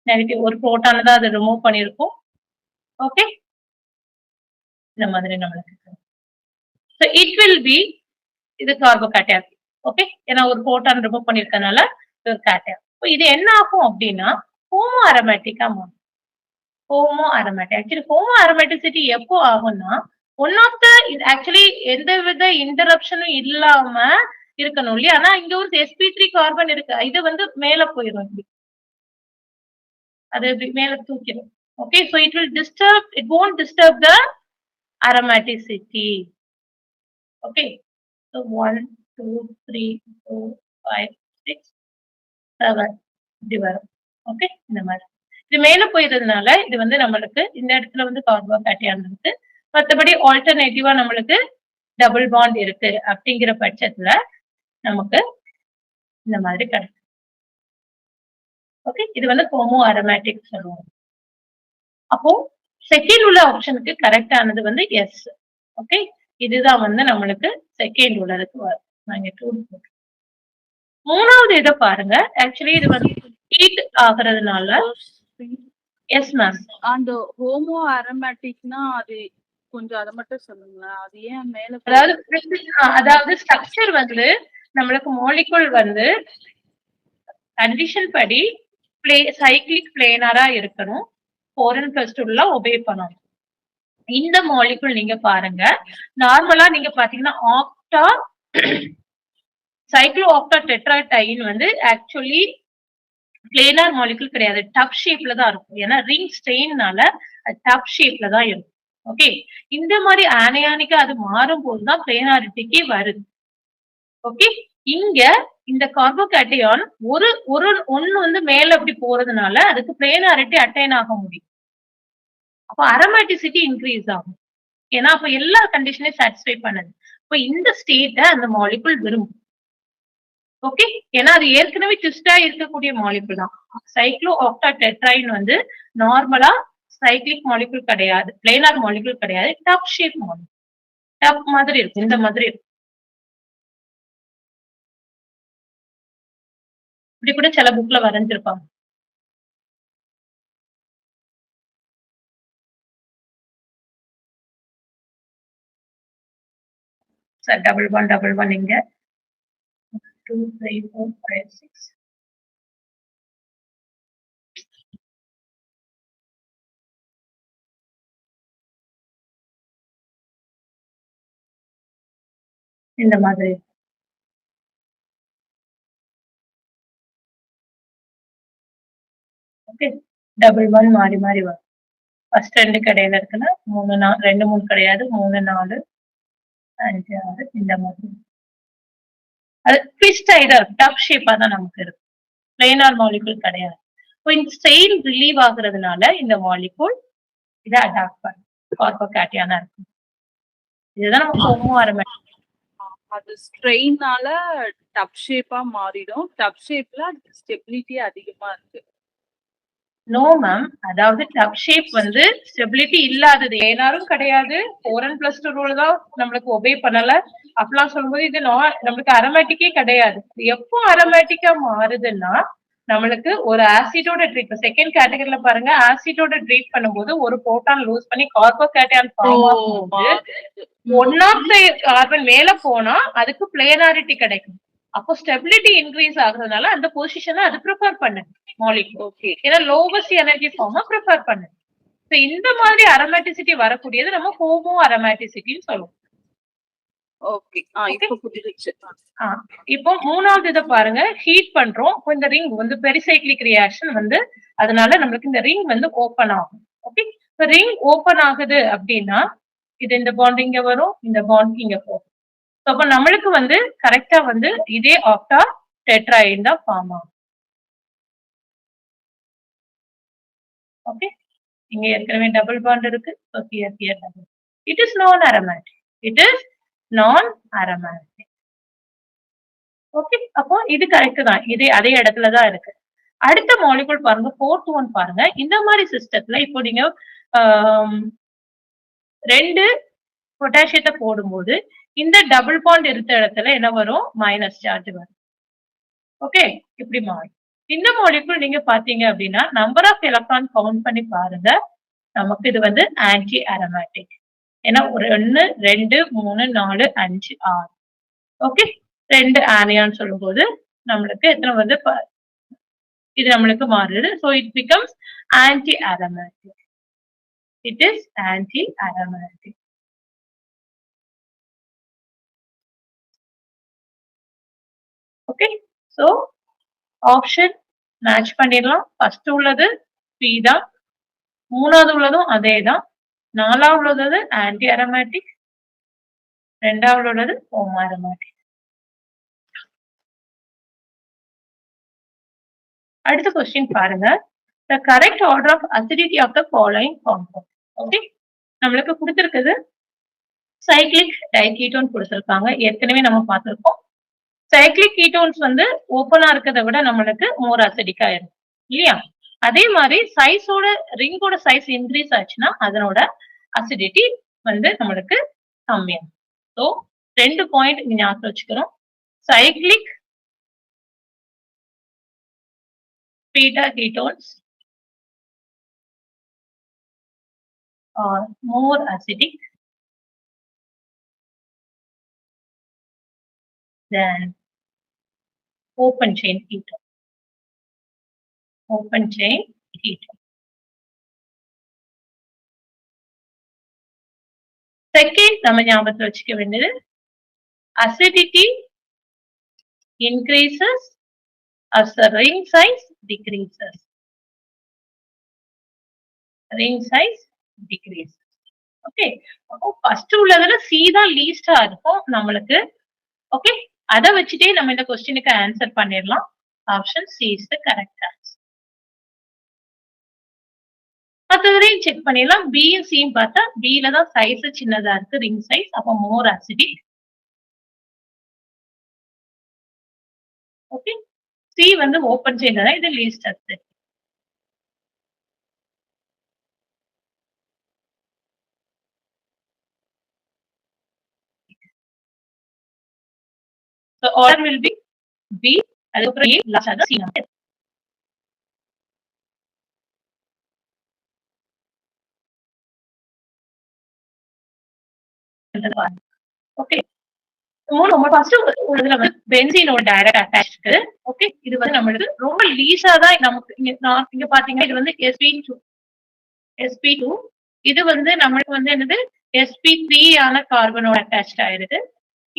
நெகட்டிவ், ஒரு புரோட்டான் தான் அதை ரிமூவ் பண்ணிருக்கோம். ஓகே, இந்த மாதிரி நம்மளுக்கு so it will be இது கார்போகேட்டையான். ஓகே, ஏன்னா ஒரு புரோட்டான் ரிமூவ் பண்ணிருக்கனால ஒரு கேட்டையான். இப்போ இது என்ன ஆகும் அப்படின்னா ஹோமோ அரோமேட்டிக்கா மாறும். Homo aromatic. Actually homo aromaticity எப்போ ஆகும்னா ஒன் ஆஃப் த ஆக்சுவலி எந்தவித இன்டரப்ஷனும் இல்லாம இருக்கணும் இல்லையா? ஆனா இங்க ஒரு sp3 கார்பன் இருக்கு. இது வந்து மேல போயிரும் இப்படி. அது இப்படி மேல தூக்கிடும். Okay, so it won't disturb the aromaticity. Okay, so 1 2 3 4 5 6 7 இப்படி வரும். ஓகே, இந்த மாதிரி இது மேல போயிருந்ததுனால இது வந்து நம்மளுக்கு இந்த இடத்துல வந்து கார்போகேட்டையான் இருக்கு. மத்தபடி ஆல்டர்னேட்டிவா நம்மளுக்கு டபுள் பாண்ட் இருக்கு அப்படிங்கிற பட்சத்துல நமக்கு இந்த மாதிரி கிடைக்கும். ஓகே, இது வந்து ஹோமோ அரோமேட்டிக் சொல்லுவோம். அப்போ செகண்ட் உள்ள ஆப்ஷனுக்கு கரெக்டானது வந்து எஸ். ஓகே, இதுதான் வந்து நம்மளுக்கு செகண்ட் உள்ளதுக்கு வரும். நாங்க 2 போட்டோம். மூணாவது இதை பாருங்க. ஆக்சுவலி இது வந்து ஹீட் ஆகுறதுனால எஸ் மேம். அந்த ஹோமோ அரோமேட்டிக்னா அது கொஞ்சம் அதை மட்டும் சொல்லுங்களேன். அது ஏன் மேல அதாவது ஸ்ட்ரக்சர் வந்து நம்மளுக்கு மாலிகுல் வந்து கண்டிஷன் படி சைக்ளிக் பிளேனரா இருக்கணும். 4n+2 ஒபே பண்ணணும். இந்த மாலிகுல் நீங்க பாருங்க, நார்மலா நீங்க பாத்தீங்கன்னா ஆக்டா சைக்ளோ ஆக்டா டெட்ராடைன் வந்து ஆக்சுவலி பிளேனார் மாலிகுல் கிடையாது, டப் ஷேப்ல தான் இருக்கும். ஏன்னா ரிங் ஸ்ட்ரெயின்னால டப் ஷேப்ல தான் இருக்கும். ஓகே, இந்த மாதிரி ஆனயானிக்கா அது மாறும் போதுதான் பிளேனாரிட்டிக்கு வருது. ஓகே, இங்க இந்த கார்போகேட்டையான் ஒன்னு வந்து மேல அப்படி போறதுனால அதுக்கு பிளேனாரிட்டி அட்டைன் ஆக முடியும். அப்ப அரோமேட்டிசிட்டி இன்க்ரீஸ் ஆகும். ஏன்னா அப்ப எல்லா கண்டிஷனையும் சாட்டிஸ்ஃபை பண்ணுது. இப்ப இந்த ஸ்டேட்டை அந்த மாலிகுல் விரும்பும். ஓகே, ஏன்னா அது ஏற்கனவே ட்விஸ்டா இருக்கக்கூடிய மாலிகுல் தான். சைக்ளோ ஆக்டா டெட்ரைன் வந்து நார்மலா சைக்ளிக் மாலிகுல் கிடையாது, பிளேனார் மாலிகுல் கிடையாது, டப் ஷேப் மாலிகுல். டப் மாதிரி இருக்கும், இந்த மாதிரி இருக்கும். இப்படி கூட சில புக்ல வரைஞ்சிருப்பாங்க. சார் டபுள் ஒன் இங்க 2 3 4 5 6 இந்த மாதிரி. ஓகே, டபுள் ஒன் மாறி மாறி வரும். ஃபர்ஸ்ட் 2 கடையில இருக்குன்னா 3 2 3 கிடையாது, 3 4 5 6 இந்த மாதிரி. அது ட்விஸ்ட் ஆயிதான் இருக்கும், டப் ஷேப்பா தான் நமக்கு இருக்கு, பிளேனார் மாலிகுல் கிடையாது. இப்போ இந்த ஸ்ட்ரெயின் ரிலீவ் ஆகுறதுனால இந்த மாலிகுல் இதை அடாப்ட் பண்ணும், கார்போகேட்டையானா இருக்கும். இதுதான் நம்ம ஹோமோ அரோமேட்டிக். அது ஸ்ட்ரெயினால டப் ஷேப்பா மாறிடும். டப் ஷேப்ல ஸ்டெபிலிட்டி அதிகமா இருக்கு. நோ மேம், அதாவது டப் ஷேப் வந்து ஸ்டெபிலிட்டி இல்லாதது, ஏனாரும் கிடையாது, 4n+2 ரூல் தான் நம்மளுக்கு ஒபே பண்ணல அப்படிலாம் சொல்லும்போது இது நம்மளுக்கு அரோமேட்டிக்கே கிடையாது. எப்போ அரோமேட்டிக்கா மாறுதுன்னா நம்மளுக்கு ஒரு ஆசிடோட ட்ரீட், செகண்ட் கேட்டகரியில பாருங்க, ஆசிடோட ட்ரீட் பண்ணும்போது ஒரு புரோட்டான் லூஸ் பண்ணி கார்போகேட்டையான் ஃபார்ம் ஆகும்போது ஒன் ஆஃப் த கார்பன் மேல போனா அதுக்கு பிளேனாரிட்டி கிடைக்கும். அப்போ ஸ்டெபிலிட்டி இன்க்ரீஸ் ஆகுறதுனால அந்த பொசிஷனை அது ப்ரிஃபர் பண்ணுது மாலிகுல். ஏன்னா லோவஸ்ட் எனர்ஜி ஃபார்மா ப்ரிஃபர் பண்ணுது. இந்த மாதிரி அரோமேட்டிசிட்டி வரக்கூடியது நம்ம ஹோமோ அரோமேட்டிசிட்டின்னு சொல்லுவோம். ஓகே, இப்போ புரிஞ்சிருச்சு. இப்போ மூணாவது இதை பாருங்க, ஹீட் பண்றோம். இந்த ரிங் வந்து பெரிசைக்ளிக் ரியாக்ஷன் வந்து அதனால நம்மளுக்கு இந்த ரிங் வந்து ஓபன் ஆகும். ஓகே, இப்போ ரிங் ஓபன் ஆகுது அப்படின்னா இது இந்த பாண்ட் இங்க வரும், இந்த பாண்ட் இங்க போகும். அப்ப நம்மளுக்கு வந்து கரெக்டா வந்து இதே ஆக்டா டெட்ராயின் தான் ஃபார்ம் ஆகும். ஓகே, இங்க ஏற்கனவே டபுள் பாண்ட் இருக்கு. இட் இஸ் நான் அரோமேட்டிக். இட் இஸ் நான் அரோமேட்டிக். ஓகே, அப்போ இது கரெக்ட் தான், இது அதே இடத்துலதான் இருக்கு. அடுத்த மாலிகுல் பாருங்க, 4th ஒன் பாருங்க. இந்த மாதிரி சிஸ்டத்துல இப்போ நீங்க 2 பொட்டாசியத்தை போடும்போது இந்த டபுள் பாண்ட் இருந்த இடத்துல என்ன வரும், மைனஸ் சார்ஜ் வரும். ஓகே, இப்படி மாறும். இந்த மாலிகுல் நீங்க பாத்தீங்க அப்படின்னா நம்பர் ஆஃப் எலக்ட்ரான் கவுண்ட் பண்ணி பாருங்க, நமக்கு இது வந்து ஆன்டி அரோமேட்டிக். ஏன்னா 1 2 3 4 5 6. ஓகே, 2 ஆனியான்னு சொல்லும் போது நம்மளுக்கு எத்தனை வந்து இது நம்மளுக்கு மாறுது. So it becomes anti-aromatic. It is anti-aromatic. Okay, so option match பண்ணிடலாம். ஃபர்ஸ்ட் உள்ளது P தான், மூணாவது உள்ளதும் அதே தான், நாலாவது உள்ளது ஆன்டி அரோமேட்டிக், ரெண்டாவது உள்ளது ஹோமோ அரோமேட்டிக். அடுத்த கொஸ்டின் பாருங்க. The correct order of acidity of the following compound. Okay, நம்மளுக்கு கொடுத்திருக்குது சைக்ளிக் டைகீட்டோன் கொடுத்திருக்காங்க. ஏற்கனவே நம்ம பார்த்திருக்கோம். சைக்ளிக் கீட்டோன்ஸ் வந்து ஓப்பனா இருக்கிறத விட நம்மளுக்கு மோர் அசிடிக்கா இருக்கும் இல்லையா? அதே மாதிரி சைஸோட ரிங்கோட சைஸ் இன்க்ரீஸ் ஆச்சுன்னா அதனோட அசிடிட்டி வந்து நம்மளுக்கு கம்மியாகும். ஸோ 2 பாயிண்ட் இங்க ஞாபகம் வச்சுக்கிறோம். Cyclic beta ketones are more acidic than open chain ketone. Open chain ketone. Second, நம்ம ஞாபகத்துல வச்சுக்க வேண்டியது acidity increases as the ring size decreases. Ring size decreases. Okay, அப்போ ஃபர்ஸ்ட் உள்ளதுல C தான் லீஸ்டா இருக்கும் நம்மளுக்கு. ஓகே, அத வச்சுட்டே நம்ம இந்த क्वेश्चनக்கு ஆன்சர் பண்ணிரலாம். Option C is the correct answer. மத்தவரையும் செக் பண்ணிடலாம். B யும் C யும் பார்த்தா B ல தான் சைஸ் சின்னதா இருக்கு, ரிங் சைஸ், அப்போ மோர் அசிடிக். ஓகே, C வந்து ஓபன் செயின் தான், இது least acidic. So order will be B, அதுக்கப்புறம் A, last C number. Okay, நம்ம ஃபர்ஸ்ட் உள்ளதுல வந்து பென்சீனோட டைரக்ட் அட்டாச் இருக்கு. ஓகே, இது வந்து நம்மளுக்கு ரொம்ப லீஸா தான் நமக்கு இங்க பாத்தீங்கன்னா இது வந்து sp2. இது வந்து நம்மளுக்கு வந்து என்னது sp3 ஆன கார்பனோட அட்டாச் ஆயிருக்கு.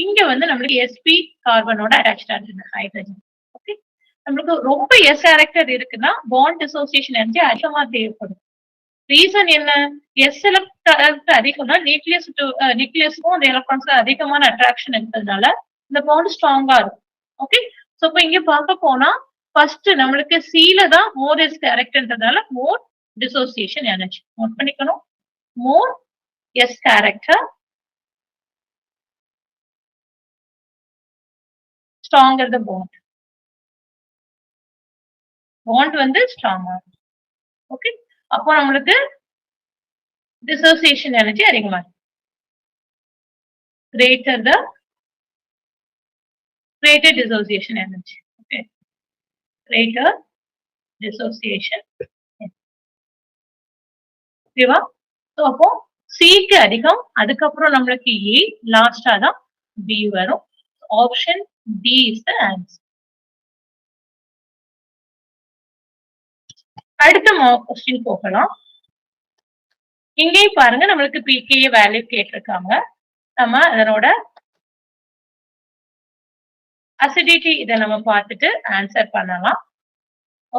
இங்க வந்து நம்மளுக்கு sp கார்பனோட அட்டாச் ஆயிருக்கு ஹைட்ரஜன். ஓகே, நம்மளுக்கு ரொம்ப s கேரக்டர் இருக்குன்னா பாண்ட் டிசோசியேஷன் எனர்ஜி அதிகமா தேவைப்படும். ரீசன் என்ன? எஸ் எலக்ட்ரான் அதிகம்னா நியூக்ளியஸ்க்கும் அந்த எலக்ட்ரான்ஸ்ல அதிகமான அட்ராக்ஷன் இருக்கிறதுனால இந்த பாண்ட் ஸ்ட்ராங்கா இருக்கும். ஓகே, சோ இப்போ இங்க பார்க்க போனா ஃபர்ஸ்ட் நம்மளுக்கு சீல தான் மோர் எஸ் கேரக்டர்ன்றதால மோர் டிசோசியேஷன் எனர்ஜி நோட் பண்ணிக்கணும். மோர் எஸ் கேரக்டர் ஸ்ட்ராங்கர் த பாண்ட். பாண்ட் வந்து ஸ்ட்ராங்கா. ஓகே, அப்போ நம்மளுக்கு dissociation energy அதிகமா இருக்கு. greater dissociation energy. Okay, greater dissociation. ஓகேவா? சோ அப்போ C க்கு அதிகம், அதுக்கப்புறம் நம்மளுக்கு A, லாஸ்டா தான் B வரும். Option D is the answer. அடுத்த क्वेश्चन போகலாம். இங்கேயும் பாருங்க நம்மளுக்கு pKa வேல்யூ கேட்டிருக்காங்க. நம்ம அதனோட அசிடிட்டி இதை நம்ம பார்த்துட்டு ஆன்சர் பண்ணலாம்.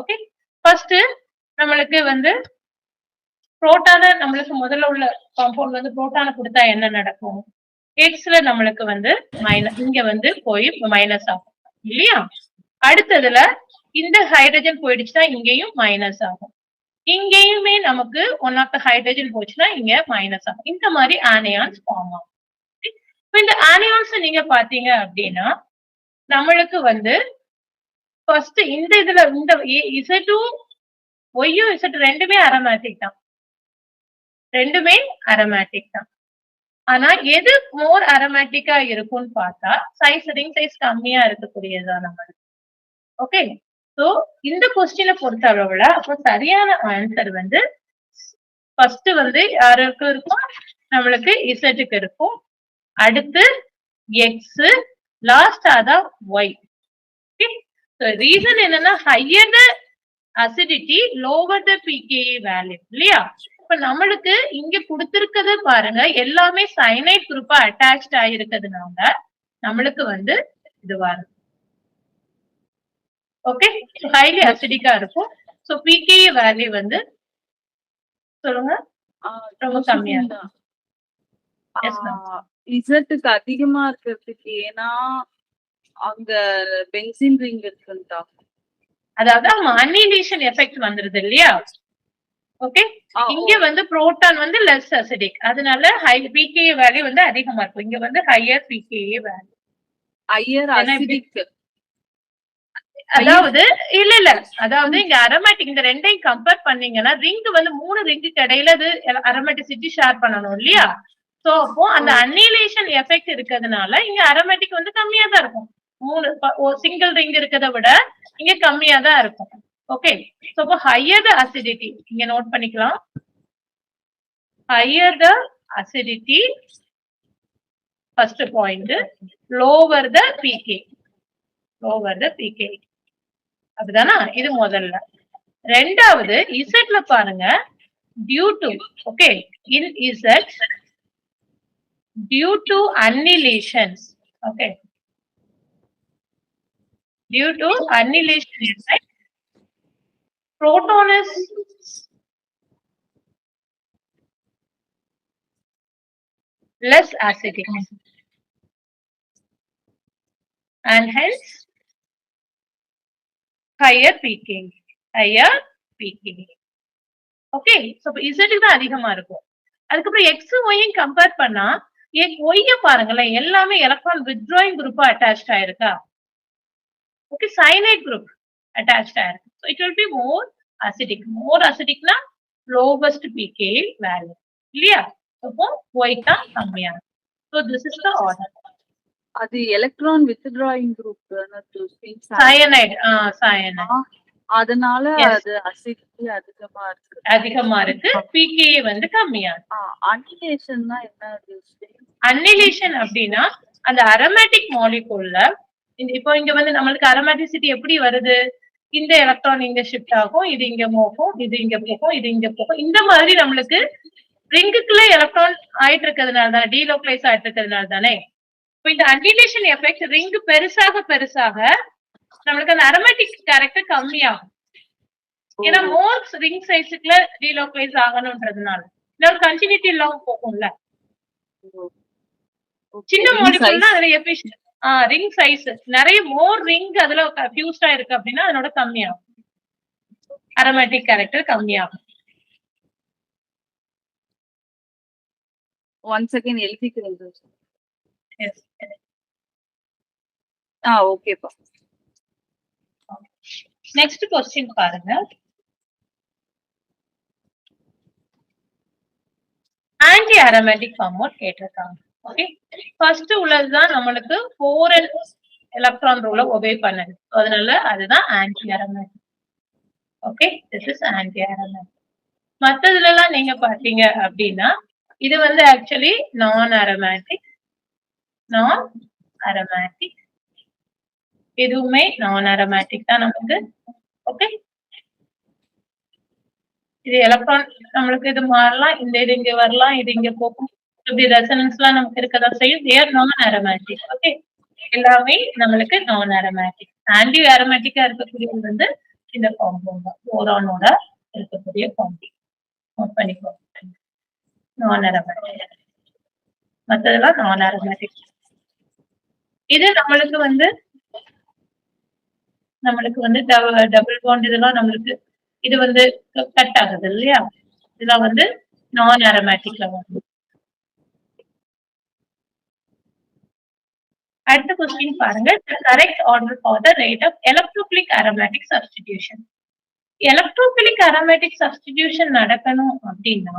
ஓகே, ஃபர்ஸ்ட் நம்மளுக்கு வந்து புரோட்டான நம்மளுக்கு முதல்ல உள்ள காம்பவுண்ட் வந்து புரோட்டான கொடுத்தா என்ன நடக்கும்? எக்ஸ்ல நம்மளுக்கு வந்து மைனஸ், இங்க வந்து போய் மைனஸ் ஆகும் இல்லையா? அடுத்ததுல இந்த ஹைட்ரஜன் போயிடுச்சுன்னா இங்கேயும் மைனஸ் ஆகும். இங்கேயுமே நமக்கு ஒன் ஆஃப் த ஹைட்ரஜன் போச்சுன்னா இங்க மைனஸ் ஆகும். இந்த மாதிரி ஆனியான்ஸ் ஃபார்ம் ஆகும். இந்த ஆனியான்ஸ் நீங்க பாத்தீங்க அப்படின்னா நம்மளுக்கு வந்து ஃபர்ஸ்ட் இந்த இதுல இந்த Z2 ஒய்யும் Z ரெண்டுமே அரோமேட்டிக் தான், ரெண்டுமே அரோமேட்டிக் தான். ஆனா எது மோர் அரோமேட்டிக்கா இருக்கும்னு பார்த்தா ரிங் சைஸ் கம்மியா இருக்கக்கூடியதுதான் நம்மளுக்கு. ஓகே, சோ இந்த கொஸ்டினை பொறுத்த அளவுல அப்போ சரியான ஆன்சர் வந்து ஃபர்ஸ்ட் வந்து யாருக்கு இருக்கும்? நம்மளுக்கு இசட்டுக்கு இருக்கும், அடுத்து எக்ஸ், லாஸ்ட் அதான் ஒய். ரீசன் என்னன்னா higher acidity lower the pKa value இல்லையா? இப்ப நம்மளுக்கு இங்க கொடுத்திருக்கிறது பாருங்க, எல்லாமே சயனைட் குரூப்பா அட்டாச்ட் ஆயிருக்கிறதுனால நம்மளுக்கு வந்து இது வரும். ஓகே, ஹைலி அசிடிக்கா இருக்கும். சோ pKa வேல்யூ வந்து சொல்லுங்க ரொம்ப கம்மியா இருக்கும். இசட்டுக்கு அதிகமா இருக்கிறதுக்கு ஏன்னா அங்க பென்சின் ரிங் இருக்குன்ட்டா. அதாவது அனிலேஷன் எஃபெக்ட் வந்துருது இல்லையா? ஓகே, இங்க வந்து புரோட்டான் வந்து லெஸ் அசிடிக், அதனால ஹை pKa வேல்யூ வந்து அதிகமா இருக்கும். இங்க வந்து higher pKa value. Higher acidic. அதாவது இல்ல அதாவது இங்க அரோமேட்டிக் இந்த ரெண்டையும் கம்பேர் பண்ணீங்கன்னா ரிங் வந்து 3 ரிங்குக்கு இடையில அது அரோமேட்டிசிட்டி ஷேர் பண்ணணும் இல்லையா? சோ அப்போ அந்த அனிலேஷன் எஃபெக்ட் இருக்கிறதுனால இங்க அரோமேட்டிக் வந்து கம்மியா தான் இருக்கும். 3 சிங்கிள் ரிங் இருக்கிறத விட இங்க கம்மியா தான் இருக்கும். ஓகே, சோ அப்போ ஹையர் த அசிடிட்டி இங்க நோட் பண்ணிக்கலாம். Higher the acidity first point, lower the pKa. Lower the pKa அப்படிதானா? இது முதல்ல. ரெண்டாவது இசட்ல பாருங்க, due to okay in Z due to annihilations. Okay, due to annihilation effect, proton is less acidic and hence higher pKa. Higher pKa. Okay, so Z தான் அதிகமா இருக்கும். அதுக்கப்புறம் X Y கம்பேர் பண்ணா Y பாருங்களேன், எல்லாமே எலக்ட்ரான் வித்ட்ராயிங் குரூப்பா attached ஆயிருக்கா? Okay, cyanide group attached ஆயிருக்கு. So it will be more acidic. More acidic na lowest pKa value. இல்லையா? அப்போ Y தான் கம்மியா. So this is the order. அது electron withdrawing group cyanide. cyanide. அதனால அது அசிடிட்டி அதிகமா இருக்கு. pKa வந்து கம்மியா. அனிலேஷன்னா என்ன? அனிலேஷன் அப்படின்னா அந்த அரோமேட்டிக் மாலிகூல்ல இப்போ இங்க வந்து நம்மளுக்கு அரோமேட்டிசிட்டி எப்படி வருது? இந்த எலக்ட்ரான் இங்க ஷிஃப்ட் ஆகும், இது இங்க போகும், இது இங்க போகும், இது இங்க போகும். இந்த மாதிரி நம்மளுக்கு ரிங்குக்குள்ள எலக்ட்ரான் ஆயிட்டு இருக்கிறதுனால தானே, டீலோக்லைஸ் ஆயிட்டு இருக்கிறதுனால தானே. இப்போ இந்த அனிலேஷன் எஃபெக்ட் ரிங் பெருசாக பெருசாக நம்மளுக்கு அந்த அரோமேட்டிக் கேரக்டர் கம்மியாகும். ஏன்னா மோர் ரிங் சைஸுக்குள்ள டீலோக்லைஸ் ஆகணும்ன்றதுனால இன்னொரு கண்டினியூட்டி இல்லாம போகும்ல. சின்ன மாலிகூல்னா அதுல எஃபிஷியன்ட் ரிங் சைஸ் நிறைய மோர் ரிங் அதுல ஃபியூஸ்டா இருக்கு அப்படின்னா அதனோட கம்மியாகும், அரோமேட்டிக் கேரக்டர் கம்மியாகும். ஒன் செகண்ட் எழுதிக்கிறேன். ஓகேப்பா. நெக்ஸ்ட் क्वेश्चन பாருங்க. ஆன்டி அரோமேட்டிக் காம்பவுண்ட் கேட்டிருக்காங்க. ஓகே, ஃபர்ஸ்ட் உள்ளதுதான் நம்மளுக்கு 4n எலக்ட்ரான் ரூலை ஒபே பண்ணுது, அதனால அதுதான் antiaromatic. Okay, this is antiaromatic. மத்ததுல எல்லாம் நீங்க பாத்தீங்க அப்படின்னா இது வந்து ஆக்சுவலி நான் அரோமேட்டிக். நான் அரோமேட்டிக் எதுவுமே நான் அரோமேட்டிக் தான் நமக்கு. ஓகே, இது எலக்ட்ரான் நம்மளுக்கு இது மாறலாம், இந்த இது இங்க வரலாம், இது இங்க போகும், இப்படி ரெசனன்ஸ் எல்லாம் நமக்கு இருக்கதா செய்யும். தேர் நான் அரோமேட்டிக். ஓகே, எல்லாமே நம்மளுக்கு நான் அரோமேட்டிக். ஆன்டி அரோமேட்டிக்கா இருக்கக்கூடியது வந்து இந்த காம்பவுண்ட் போரானோட இருக்கக்கூடிய காம்பவுண்ட். நோட் பண்ணிக்கோ, நான் அரோமேட்டிக். மத்ததெல்லாம் நான் அரோமேட்டிக். இது நம்மளுக்கு வந்து டபுள் பாண்ட் இதெல்லாம் நம்மளுக்கு இது வந்து கட் ஆகுது இல்லையா? இதெல்லாம் வந்து நான் அரோமேட்டிக்ல வந்து. அடுத்த क्वेश्चन பாருங்க. Correct order for the rate of electrophilic aromatic substitution. Electrophilic aromatic substitution நடக்கணும் அப்படின்னா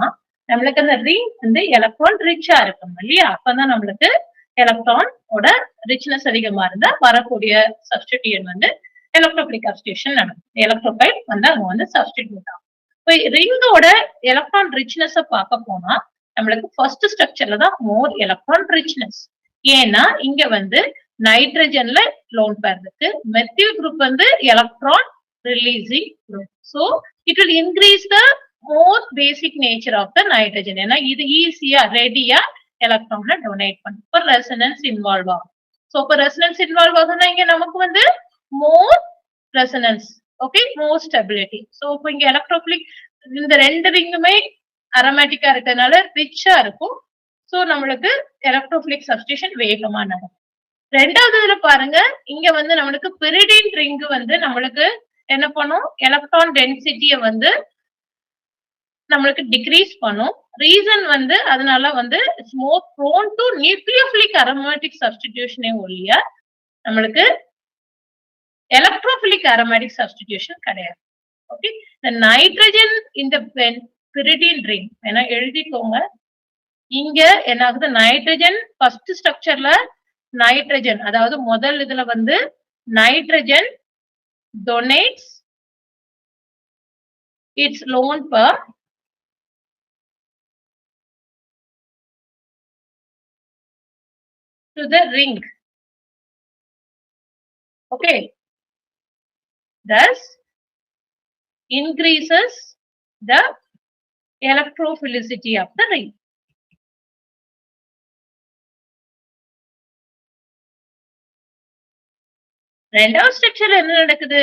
நம்மளுக்கு அந்த ரிங் வந்து எலக்ட்ரான் ரிச்சா இருக்கும் இல்லையா? அப்பதான் நம்மளுக்கு எலக்ட்ரானோட ரிச்னஸ் அதிகமா இருந்தா வரக்கூடிய சப்ஸ்டிடியூஷன் வந்து எலக்ட்ரோபிலிக் சப்ஸ்டிடியூஷன் நடக்கும். எலக்ட்ரோபைல் வந்து அங்க வந்து சப்ஸ்டிடியூட் ஆகும். இப்போ ரிங்கோட எலக்ட்ரான் ரிச்னஸ் பார்க்க போனா நம்மளுக்கு ஃபர்ஸ்ட் ஸ்ட்ரக்சர்ல தான் மோர் எலக்ட்ரான் ரிச்னஸ். ஏன்னா இங்க வந்து நைட்ரஜன்ல லோன் பேர் இருக்கு, மெத்தில் குரூப் வந்து electron releasing group. So it will increase the more basic nature of the nitrogen. ஏன்னா இது ஈஸியா ரெடியா எலக்ட்ரான்ல டொனேட் பண்ணும். இப்போ ரெசனன்ஸ் இன்வால்வ் ஆகும். ஸோ இப்போ ரெசனன்ஸ் இன்வால்வ் ஆகுதுன்னா இங்க நமக்கு வந்து மோர் ரெசனன்ஸ், ஓகே, மோர் ஸ்டெபிலிட்டி. ஸோ இப்போ இங்க எலக்ட்ரோஃபிலிக் இந்த ரெண்டு ரிங்குமே அரோமேட்டிக்கா இருக்கிறதுனால ரிச்சா இருக்கும். ஸோ நம்மளுக்கு எலக்ட்ரோஃபிலிக் சப்ஸ்டியூஷன் வேகமா நடக்கும். ரெண்டாவது இதுல பாருங்க, இங்க வந்து நம்மளுக்கு பிரிடின் ரிங் வந்து நம்மளுக்கு என்ன பண்ணும், எலக்ட்ரான் டென்சிட்டியை வந்து நம்மளுக்கு டிக்ரீஸ் பண்ணும். ரீசன் வந்து அதனால வந்து it's more prone to nucleophilic aromatic சப்ஸ்டிடியூஷனே ஒழிய நம்மளுக்கு எலக்ட்ரோஃபிலிக் அரோமேட்டிக் சப்ஸ்டிடியூஷன் கிடையாது. ஓகே, இந்த நைட்ரஜன் இந்த பிரிடின் ரிங் வேணா எழுதிக்கோங்க. இங்க என்ன ஆகுது, நைட்ரஜன் ஃபர்ஸ்ட் ஸ்ட்ரக்சர்ல நைட்ரஜன், அதாவது முதல் இதுல வந்து nitrogen donates its lone pair to the ring. Okay, thus increases the electrophilicity of the ring. ரெண்டாவது ஸ்ட்ரக்சர்ல என்ன நடக்குது,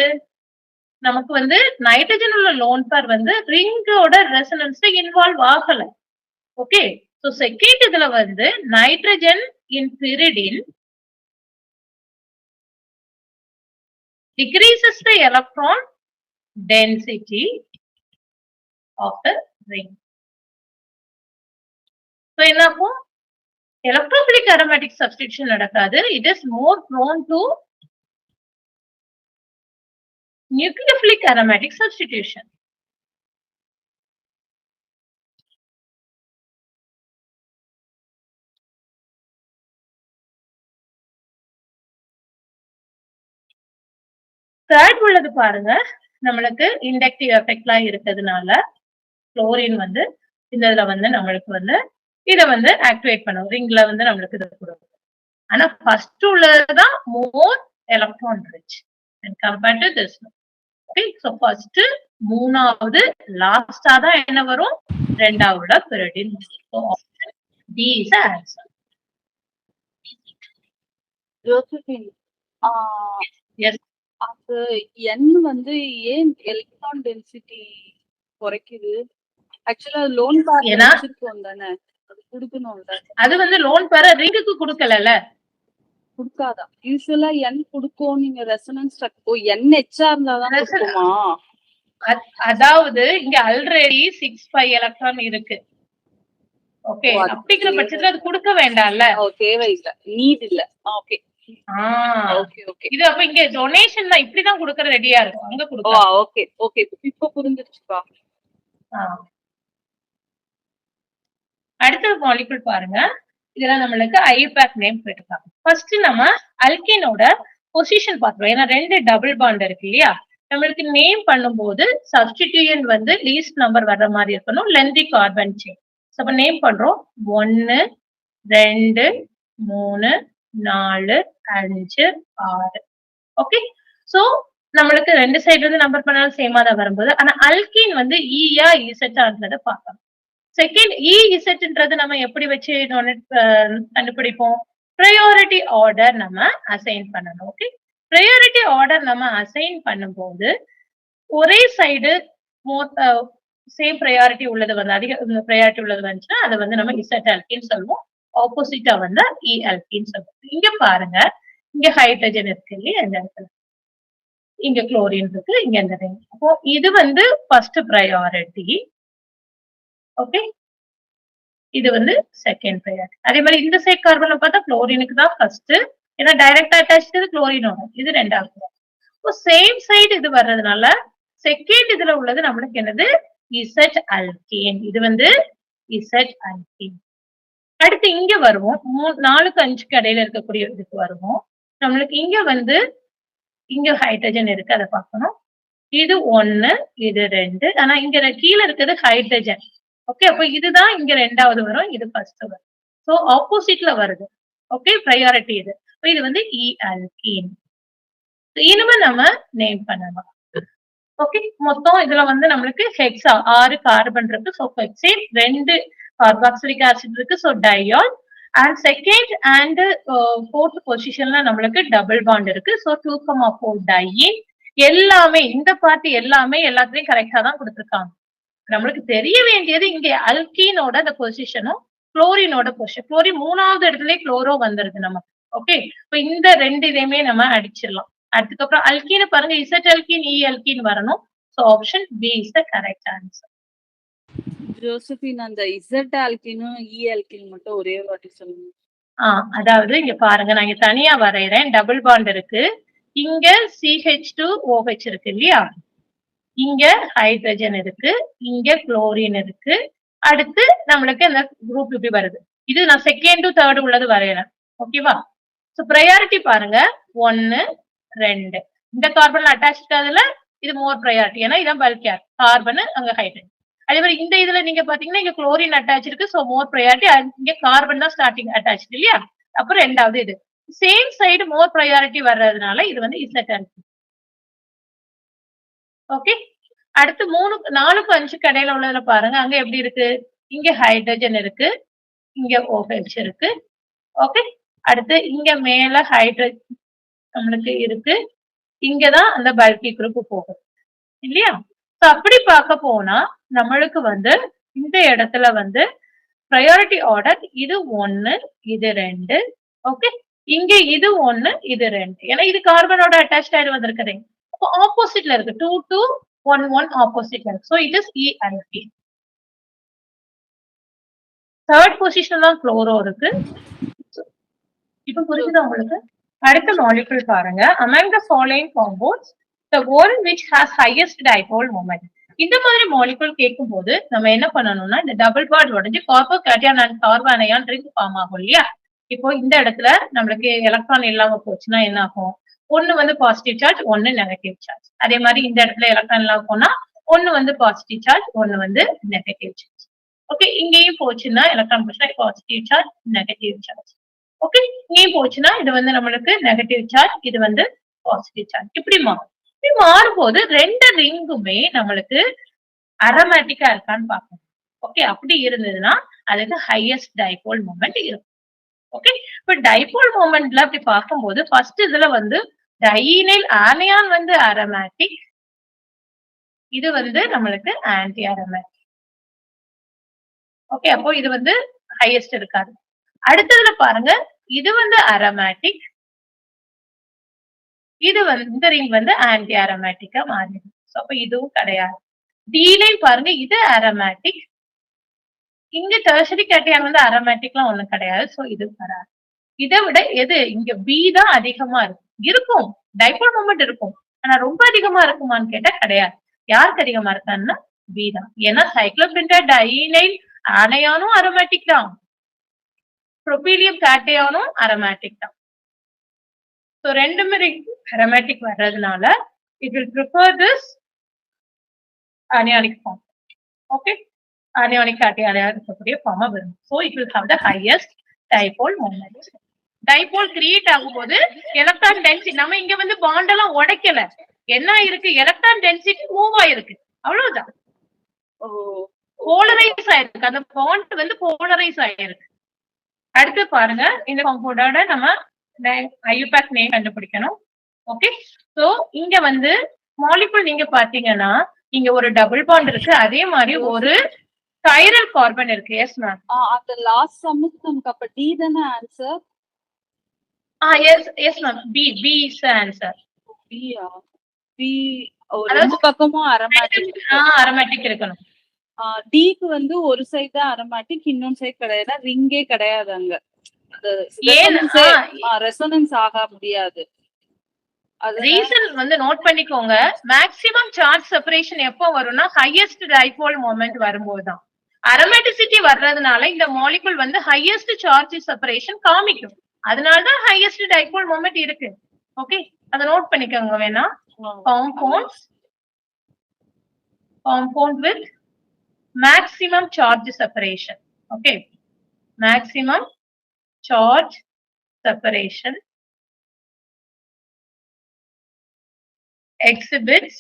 நமக்கு வந்து நைட்ரஜன் உள்ள லோன் பேர் வந்து ரிங்கோட ரெசனன்ஸ்ல இன்வால்வ் ஆகல. ஓகே, சோ செகண்ட் இதுல வந்து nitrogen in pyridine decreases the electron density of the ring. So என்ன ஆகும், electrophilic aromatic substitution நடக்காது. It is more prone to nucleophilic aromatic substitution. Third உள்ளது பாருங்க, நம்மளுக்கு இண்டக்டிவ் எஃபெக்ட்லாம் இருக்கிறதுனால குளோரின் வந்து இந்த இதுல வந்து நம்மளுக்கு வந்து இதை வந்து ஆக்டிவேட் பண்ணும், ரிங்ல வந்து நம்மளுக்கு இது கொடுக்கும். ஆனா ஃபர்ஸ்ட் உள்ளதுதான் மோர் electron rich and compared to this. Okay, so first மூணாவது லாஸ்டா தான் என்ன வரும், ரெண்டாவது pyridine. So option D is the answer. Josephine, Yes. அது n வந்து ஏன் எலக்ட்ரான் டென்சிட்டி குறைக்குது? ஆக்சுவலா லோன் பேர் ஏன்னா வச்சிருக்கோம் தானே, அது கொடுக்கணும்ல. அது வந்து லோன் பேர ரிங்குக்கு கொடுக்கலல, கொடுக்காதா? யூசுவலா n கொடுக்கும். நீங்க ரெசனன்ஸ் n எச்சா இருந்தாதான் கொடுக்குமா? அதாவது இங்க ஆல்ரெடி 6 எலக்ட்ரான் இருக்கு. ஓகே, அப்படிங்கிற பட்சத்துல அது கொடுக்க வேண்டாம்ல. தேவையில்லை, நீட் இல்ல. Okay okay okay. இது அப்ப இங்க டொனேஷன் தான், இப்படிதான் கொடுக்கற ரெடியா இருக்கும், அங்க கொடுக்க. ஓகே ஓகே, இப்ப புரிஞ்சிருச்சுப்பா. அடுத்த மாலிகுல் பாருங்க, இதெல்லாம் நம்மளுக்கு ஐபேக் நேம் போட்டுருக்காங்க. ஃபர்ஸ்ட் நம்ம அல்கீனோட பொசிஷன் பாக்குறோம். ஏன்னா ரெண்டு டபுள் பாண்ட் இருக்கு இல்லையா, நம்மளுக்கு நேம் பண்ணும்போது சப்ஸ்டிடியூயன்ட் வந்து லீஸ்ட் நம்பர் வர்ற மாதிரி இருக்கணும், லென்தி கார்பன் செயின். அப்ப நேம் பண்றோம் 1 2 3 4 5 6. ஓகே, சோ நம்மளுக்கு ரெண்டு சைடு வந்து நம்பர் பண்ணாலும் சேமா தான் வரும்போது, ஆனா அல்கீன் வந்து ஈயா இசட்டான்றத பார்க்கணும். செகண்ட் இசட்ன்றது நம்ம எப்படி வச்சு கண்டுபிடிப்போம், ப்ரையாரிட்டி ஆர்டர் நம்ம அசைன் பண்ணணும். ஓகே, ப்ரையாரிட்டி ஆர்டர் நம்ம அசைன் பண்ணும்போது ஒரே சைடு சேம் ப்ரையாரிட்டி உள்ளது வந்து அதிக ப்ரையாரிட்டி உள்ளது வந்துச்சுன்னா அதை வந்து நம்ம இசட் அல்கின்னு சொல்லுவோம், ஆப்போசிட்டா வந்து இ அல்கின்னு சொல்லுவோம். இங்க பாருங்க, இங்க ஹைட்ரஜன் இருக்கு இல்லையா, இந்த இடத்துல இங்க குளோரின் இருக்கு, இங்க இந்த ரிங். அப்போ இது வந்து ஃபர்ஸ்ட் ப்ரையாரிட்டி. ஓகே, இது வந்து செகண்ட் ப்ரையாரிட்டி. அதே மாதிரி இந்த சைட் கார்பன் பார்த்தா குளோரினுக்கு தான் ஃபர்ஸ்ட், ஏன்னா டைரக்டா அட்டாச் குளோரினோட, இது ரெண்டாவது. இப்போ சேம் சைடு இது வர்றதுனால செகண்ட் இதுல உள்ளது நம்மளுக்கு என்னது, இசட் அல்கேன். இது வந்து இசட் அல்கேன். அடுத்து இங்க வருவோம், 4க்கு 5க்கு இடையில இருக்கக்கூடிய இதுக்கு வருவோம். நம்மளுக்கு இங்க வந்து இங்க ஹைட்ரஜன் இருக்கு, அதை பார்க்கணும். இது 1, இது 2, ஆனா இங்க கீழே இருக்கிறது ஹைட்ரஜன். ஓகே, அப்ப இதுதான் இங்க ரெண்டாவது வரும், இது ஃபர்ஸ்ட் வரும். சோ ஆப்போசிட்ல வருது. ஓகே, ப்ரையாரிட்டி இது. இது வந்து இ அல்கீன். இனிமே நம்ம நேம் பண்ணலாம். ஓகே. மொத்தம் இதுல வந்து நம்மளுக்கு ஹெக்ஸா 6 கார்பன் இருக்கு. சோ ஹெக்சேன் 2 கார்பாக்சிலிக் ஆசிட் இருக்கு. So diol and second and 4th பொசிஷன்ல நம்மளுக்கு டபுள் பாண்ட் இருக்கு. சோ 2,4 டையின் எல்லாமே இந்த பார்ட் எல்லாமே எல்லாத்துலயும் கரெக்ட்டா தான் குடுத்திருக்காங்க. நம்மளுக்கு தெரிய வேண்டியது இங்க அல்கீனோட அந்த பொசிஷனும் குளோரினோட பொசிஷன். குளோரின் 3வது இடத்துலயே குளோரோ வந்துருது நமக்கு. ஓகே. இப்ப இந்த 2 இதையுமே நம்ம அடிச்சிடலாம். அதுக்கப்புறம் அல்கீன பாருங்க இசட் அல்கீன் இ அல்கீன் வரணும். So option B is the correct answer. Josephine அந்த இசட் ஆல்கினும் இ ஆல்கின் மட்டும் ஒரே வாட்டி சொல்லுங்க. அதாவது இங்க பாருங்க நான் இங்க தனியா வரையறேன். டபுள் பாண்ட் இருக்கு. இங்க CH2OH இருக்கு இல்லையா? இங்க ஹைட்ரஜன் இருக்கு. இங்க குளோரின் இருக்கு. அடுத்து நம்மளுக்கு அந்த குரூப் இப்படி வருது. இது நான் செகண்ட் தேர்ட் உள்ளது வரையறேன். ஓகேவா? சோ பிரையாரிட்டி பாருங்க 1 2 இந்த கார்பன் அட்டாச் அதுல இது மோர் பிரையாரிட்டி ஏன்னா இதான் பல்க் கேர் கார்பன் அங்க ஹைட்ரஜன். அதே மாதிரி இந்த இதுல நீங்க பாத்தீங்கன்னா இங்க குளோரின் அட்டாச் இருக்கு. சோ மோர் பிரையாரிட்டி இங்க கார்பன் தான் ஸ்டார்டிங் அட்டாச் இல்லையா? அப்புறம் ரெண்டாவது இது சேம் சைடு மோர் பிரையாரிட்டி வர்றதுனால இது வந்து இசட் ஆல்கீன். ஓகே. அடுத்து 3 4க்கு 5க்கு இடையில உள்ளதுல பாருங்க அங்க எப்படி இருக்கு? இங்க ஹைட்ரஜன் இருக்கு. இங்க OH இருக்கு. ஓகே. அடுத்து இங்க மேல ஹைட்ரஜன் நம்மளுக்கு இருக்கு. இங்கதான் அந்த பல்கி குரூப் போகும் இல்லையா? சோ அப்படி பார்க்க போனா நம்மளுக்கு வந்து இந்த இடத்துல வந்து பிரையாரிட்டி ஆர்டர் இது 1 இது 2 ஓகே. இங்க இது 1 இது 2 ஏன்னா இது கார்பனோட அட்டாச் ஆயிடு வந்திருக்குது. அப்போ ஆப்போசிட்ல இருக்கு 2 2 1 1 ஆப்போசிட்ல இருக்கு. So it is E alkene. Third position தான் குளோரோ இருக்கு. இப்ப புரியுதா உங்களுக்கு? அடுத்த மாலிகுல் பாருங்க. among the following compounds the one which has highest dipole moment. இந்த மாதிரி மாலிகுல் கேட்கும்போது நம்ம என்ன பண்ணணும்னா இந்த டபுள் பாண்ட் உடைஞ்சு கார்போகேட்டையான் அண்ட் கார்பானையான் ரிங் ஃபார்ம் ஆகும் இல்லையா? இப்போ இந்த இடத்துல நம்மளுக்கு எலக்ட்ரான் இல்லாம போச்சுன்னா என்ன ஆகும்? ஒன்னு வந்து பாசிட்டிவ் சார்ஜ் ஒன்னு நெகட்டிவ் சார்ஜ். அதே மாதிரி இந்த இடத்துல எலக்ட்ரான் இல்லாம போனா ஒன்னு வந்து பாசிட்டிவ் சார்ஜ் ஒன்னு வந்து நெகட்டிவ் சார்ஜ். ஓகே. இங்கேயும் போச்சுன்னா எலக்ட்ரான் போச்சுன்னா positive charge negative charge. Okay. இங்கேயும் போச்சுன்னா இது வந்து நம்மளுக்கு நெகட்டிவ் சார்ஜ் இது வந்து பாசிட்டிவ் சார்ஜ். இப்படி மாறும். இப்படி மாறும்போது 2 ரிங்குமே நம்மளுக்கு அரோமேட்டிக்கா இருக்கான்னு பார்க்கணும். ஓகே. அப்படி இருந்ததுன்னா அதுக்கு ஹையஸ்ட் டைபோல் மொமெண்ட் இருக்கும். ஓகே. இப்ப டைபோல் மொமெண்ட்ல அப்படி பார்க்கும்போது ஃபர்ஸ்ட் இதுல வந்து டைனைல் ஆனையான் வந்து அரோமேட்டிக் இது வந்து நம்மளுக்கு ஆன்டி அரோமேட்டிக். ஓகே. அப்போ இது வந்து ஹையஸ்ட் இருக்காது. அடுத்ததுல பாருங்க இது வந்து அரோமேட்டிக் இது வந்து இந்த ரிங் வந்து ஆன்டி அரோமேட்டிக்கா மாறிடும். அப்ப இதுவும் கிடையாது. டீலையும் பாருங்க இது அரோமேட்டிக் இங்க டெர்ஷரி கேட்டையான் வந்து அரோமேட்டிக்லாம் ஒண்ணும் கிடையாது. சோ இது வராது. இதை விட எது இங்க பி தான் அதிகமா இருக்கும் டைபோல் மொமெண்ட் இருக்கும். ஆனா ரொம்ப அதிகமா இருக்குமான்னு கேட்டா கிடையாது. யாருக்கு அதிகமா இருக்கான்னா பி தான். ஏன்னா சைக்ளோபென்டான் டைனைல் ஆனையானும் அரோமேட்டிக் தான். ப்ரோபீலியம் கேட்டையானும் அரோமேட்டிக் தான். சோ ரெண்டுமே aromatic வர்றதுனால it will prefer this anionic form. Okay. Anionic cation இருக்கக்கூடிய form வரும். So it will have the highest dipole moment. Dipole create ஆகும்போது electron density நம்ம இங்க வந்து bond எல்லாம் உடைக்கல. என்ன இருக்கு electron density மூவ் ஆயிருக்கு. அவ்வளவுதான். போலரைஸ் ஆயிருக்கு. அந்த bond வந்து போலரைஸ் ஆயிருக்கு. அடுத்து பாருங்க இந்த காம்பவுண்டோட நம்ம IUPAC நேம் கண்டுபிடிக்கணும். ஓகே. சோ இங்க வந்து மாலிகுல் நீங்க பாத்தீங்கன்னா இங்க ஒரு டபுள் பாண்ட் இருக்கு. அதே மாதிரி ஒரு கைரல் கார்பன் இருக்கு. Yes ma'am. அந்த லாஸ்ட் சம்முக்கு நமக்கு அப்ப டி தானே answer? Yes ma'am. B is answer. பியா? பி ரெண்டு பக்கமும் அரோமேட்டிக் அரோமேட்டிக் இருக்கணும். டிக்கு வந்து ஒரு சைடு தான் அரோமேட்டிக் இன்னொரு சைடு கிடையாது. ரிங்கே கிடையாது அங்க. ரெசோனன்ஸ் ஆக முடியாது. ரீசன் வந்து நோட் பண்ணிக்கோங்க. மேக்ஸிமம் சார்ஜ் செப்பரேஷன் எப்போ வரும்னா ஹையஸ்ட் டைபோல் மொமெண்ட் வரும்போதுதான். அரோமேட்டிசிட்டி வர்றதுனால இந்த மாலிகுல் வந்து ஹையஸ்ட் சார்ஜ் செப்பரேஷன் காமிக்கும். அதனாலதான் ஹையஸ்ட் டைபோல் மொமெண்ட் இருக்கு. ஓகே. அத நோட் பண்ணிக்கோங்க வேணா. Compound with maximum charge separation. Okay. Maximum charge separation exhibits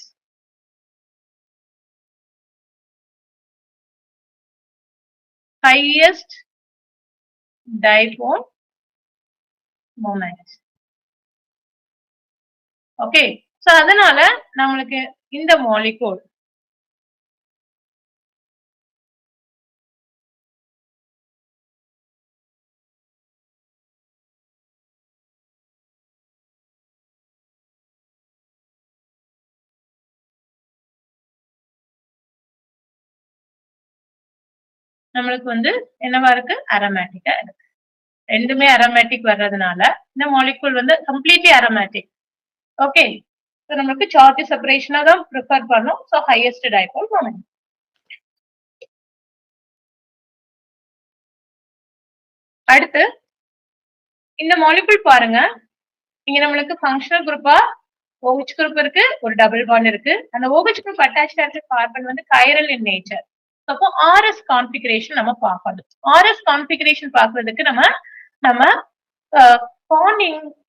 highest dipole moment. Okay, so அதனால நம்மளுக்கு இந்த மாலிகூல் நம்மளுக்கு வந்து என்னவா இருக்கு, அரோமேட்டிக்கா இருக்கு. ரெண்டுமே அரோமேட்டிக் வர்றதுனால இந்த மாலிகூல் வந்து கம்ப்ளீட்லி அரோமேட்டிக். ஓகே, சோ நமக்கு சார்ஜ் செப்பரேஷனா தான் ப்ரிஃபர் பண்ணோம். So highest dipole moment. அடுத்து இந்த மாலிகூல் பாருங்க, இங்க நம்மளுக்கு ஃபங்க்ஷனல் குரூப்பா OH குரூப் இருக்கு, ஒரு டபுள் பாண்ட் இருக்கு. அந்த OH குரூப் அட்டாச்ட் ஆகிற கார்பன் வந்து கைரல் இன் நேச்சர். அப்போ RS கான்ஃபிகரேஷன் நம்ம பார்க்கணும். RS கான்ஃபிகரேஷன் பார்க்கிறதுக்கு நம்ம பாண்ட்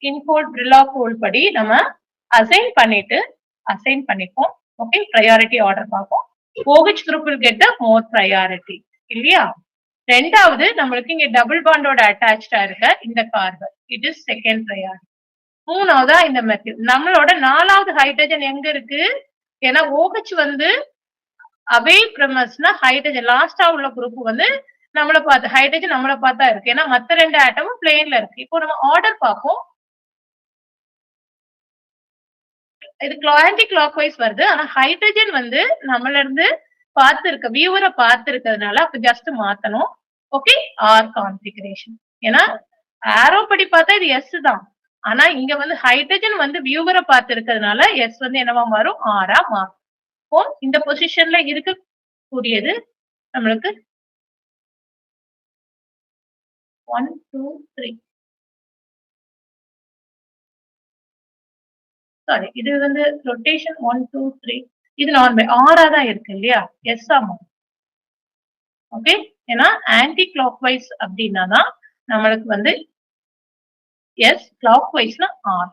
இன்ஃபோல்ட் ரிலாஃபோல் படி நம்ம அசைன் பண்ணிப்போம். ஓகே, ப்ரையாரிட்டி ஆர்டர் பார்ப்போம். OH group will get the more priority இல்லையா? ரெண்டாவது நம்மளுக்கு இங்க டபுள் பாண்டோட அட்டாச்டா இருக்க இந்த carbon, it is second priority. மூணாவதா இந்த மெத்தில். நம்மளோட நாலாவது ஹைட்ரஜன் எங்க இருக்கு? ஏன்னா OH வந்து அவே பிரமஸ்னா ஹைட்ரஜன் லாஸ்டா உள்ள குரூப் வந்து நம்மள பார்த்து ஹைட்ரஜன் நம்மள பார்த்தா இருக்கு. ஏன்னா மத்த ரெண்டு ஆட்டமும் பிளேன்ல இருக்கு. இப்போ நம்ம ஆர்டர் பார்ப்போம். இது ஆன்டி கிளாக் வைஸ் வருது. ஆனா ஹைட்ரஜன் வந்து நம்மள இருந்து பார்த்து இருக்க வியூவரை பார்த்து இருக்கிறதுனால அப்ப ஜஸ்ட் மாத்தணும். Okay, R configuration. ஏன்னா ஆரோ படி பார்த்தா இது எஸ் தான். ஆனா இங்க வந்து ஹைட்ரஜன் வந்து வியூவரை பார்த்து இருக்கிறதுனால எஸ் வந்து என்னவா மாறும், ஆரா மாறும். இப்போ இந்த பொசிஷன்ல இருக்கக்கூடியது நம்மளுக்கு 1 2 3 சாரி, இது வந்து ரொட்டேஷன் 1 2 3 இது நார்மல் ஆரா தான் இருக்கு இல்லையா, எஸ் ஆமா. ஓகே, ஏன்னா ஆன்டி கிளாக் வைஸ் அப்படின்னா தான் நம்மளுக்கு வந்து எஸ், கிளாக் வைஸ்னா ஆர்.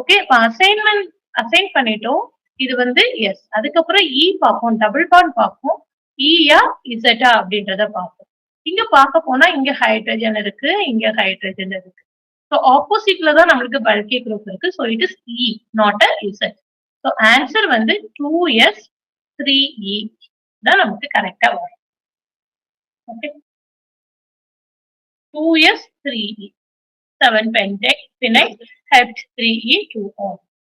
ஓகே, இப்ப அசைன் பண்ணிட்டோம். இது வந்து எஸ். அதுக்கப்புறம் இ பார்ப்போம், டபுள் பாண்ட் பார்ப்போம். இயா இசட்டா அப்படின்றத பார்ப்போம். இங்க பார்க்க போனா இங்க ஹைட்ரஜன் இருக்கு, இங்க ஹைட்ரஜன் இருக்கு. ஸோ ஆப்போசிட்ல தான் நம்மளுக்கு பல்கி குரூப் இருக்கு. So it is E, not a Z. So answer வந்து 2s 3e தான் நமக்கு கரெக்டா வரும். Okay, 2s 3e 7 pentane phenyl hept 3e 2O.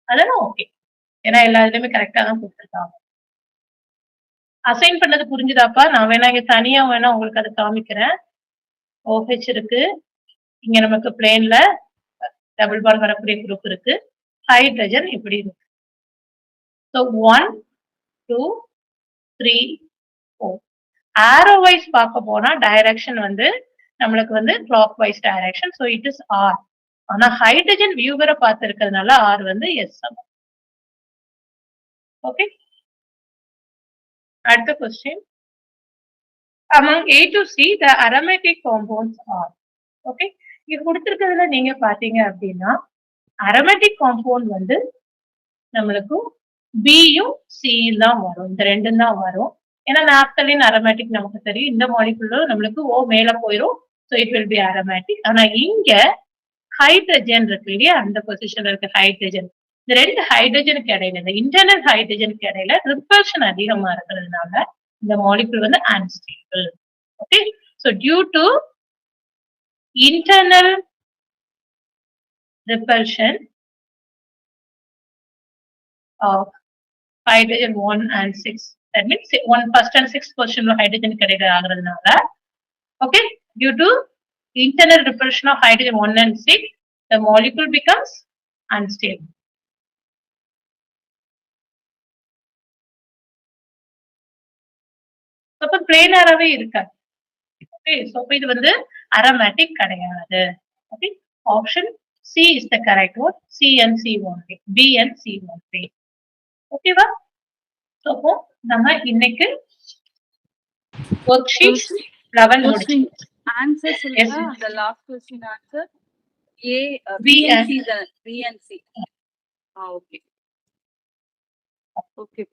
அதெல்லாம் ஓகே, ஏன்னா எல்லா இதுலயுமே கரெக்டா தான் கொடுத்துருக்காங்க. அசைன் பண்ணது புரிஞ்சுதாப்பா? நான் வேணா இங்க தனியா வேணா உங்களுக்கு அதை காமிக்கிறேன். OH இருக்கு, இங்க நமக்கு பிளேன்ல டபுள் பாண்ட் வரக்கூடிய குரூப் இருக்கு, ஹைட்ரஜன் இப்படி இருக்கு. ஸோ 1 2 3 4. ஆரோ வைஸ் பார்க்க போனா டைரக்ஷன் வந்து நம்மளுக்கு வந்து clockwise direction. So it is R. ஆனா ஹைட்ரஜன் வியூவரை பார்த்து இருக்கிறதுனால ஆர் வந்து எஸ். ஓகே, அடுத்த question. among A to C the aromatic compounds are. Okay, இங்க கொடுத்திருக்கிறதுல நீங்க பாத்தீங்க அப்படின்னா அரோமேட்டிக் காம்பவுண்ட் வந்து நம்மளுக்கு பியும் சியும் தான் வரும். இந்த ரெண்டும் தான் வரும். ஏன்னா நாப்தலின் அரோமேட்டிக் நமக்கு தெரியும். இந்த மாலிகுல நம்மளுக்கு ஓ மேல போயிடும். So it will be aromatic. ஆனா இங்க ஹைட்ரஜன் இருக்கு இல்லையா, அந்த பொசிஷன்ல இருக்க ஹைட்ரஜன், இந்த ரெண்டு ஹைட்ரஜனுக்கு இடையில, இந்த இன்டர்னல் ஹைட்ரஜனுக்கு இடையில ரிப்பல்ஷன் அதிகமா இருக்கிறதுனால இந்த மாலிகுல் வந்து unstable. Okay, so due to internal repulsion of hydrogen 1 and 6, that means 1 first and 6th position of hydrogen கிடைக்கிற ஆகிறதுனால, okay, due to internal repulsion of hydrogen 1 and 6 the molecule becomes unstable. அப்ப பிளேனராவே இருக்காது. Okay, so இது வந்து aromatic கிடையாது. Okay, option C is the correct one. C and C only. B and C only. ஓகேவா? So நம்ம இன்னைக்கு worksheet 11 முடிச்சோம். Answer சொல்லுங்க. அந்த last question answer A, B and C. B and C. Okay okay.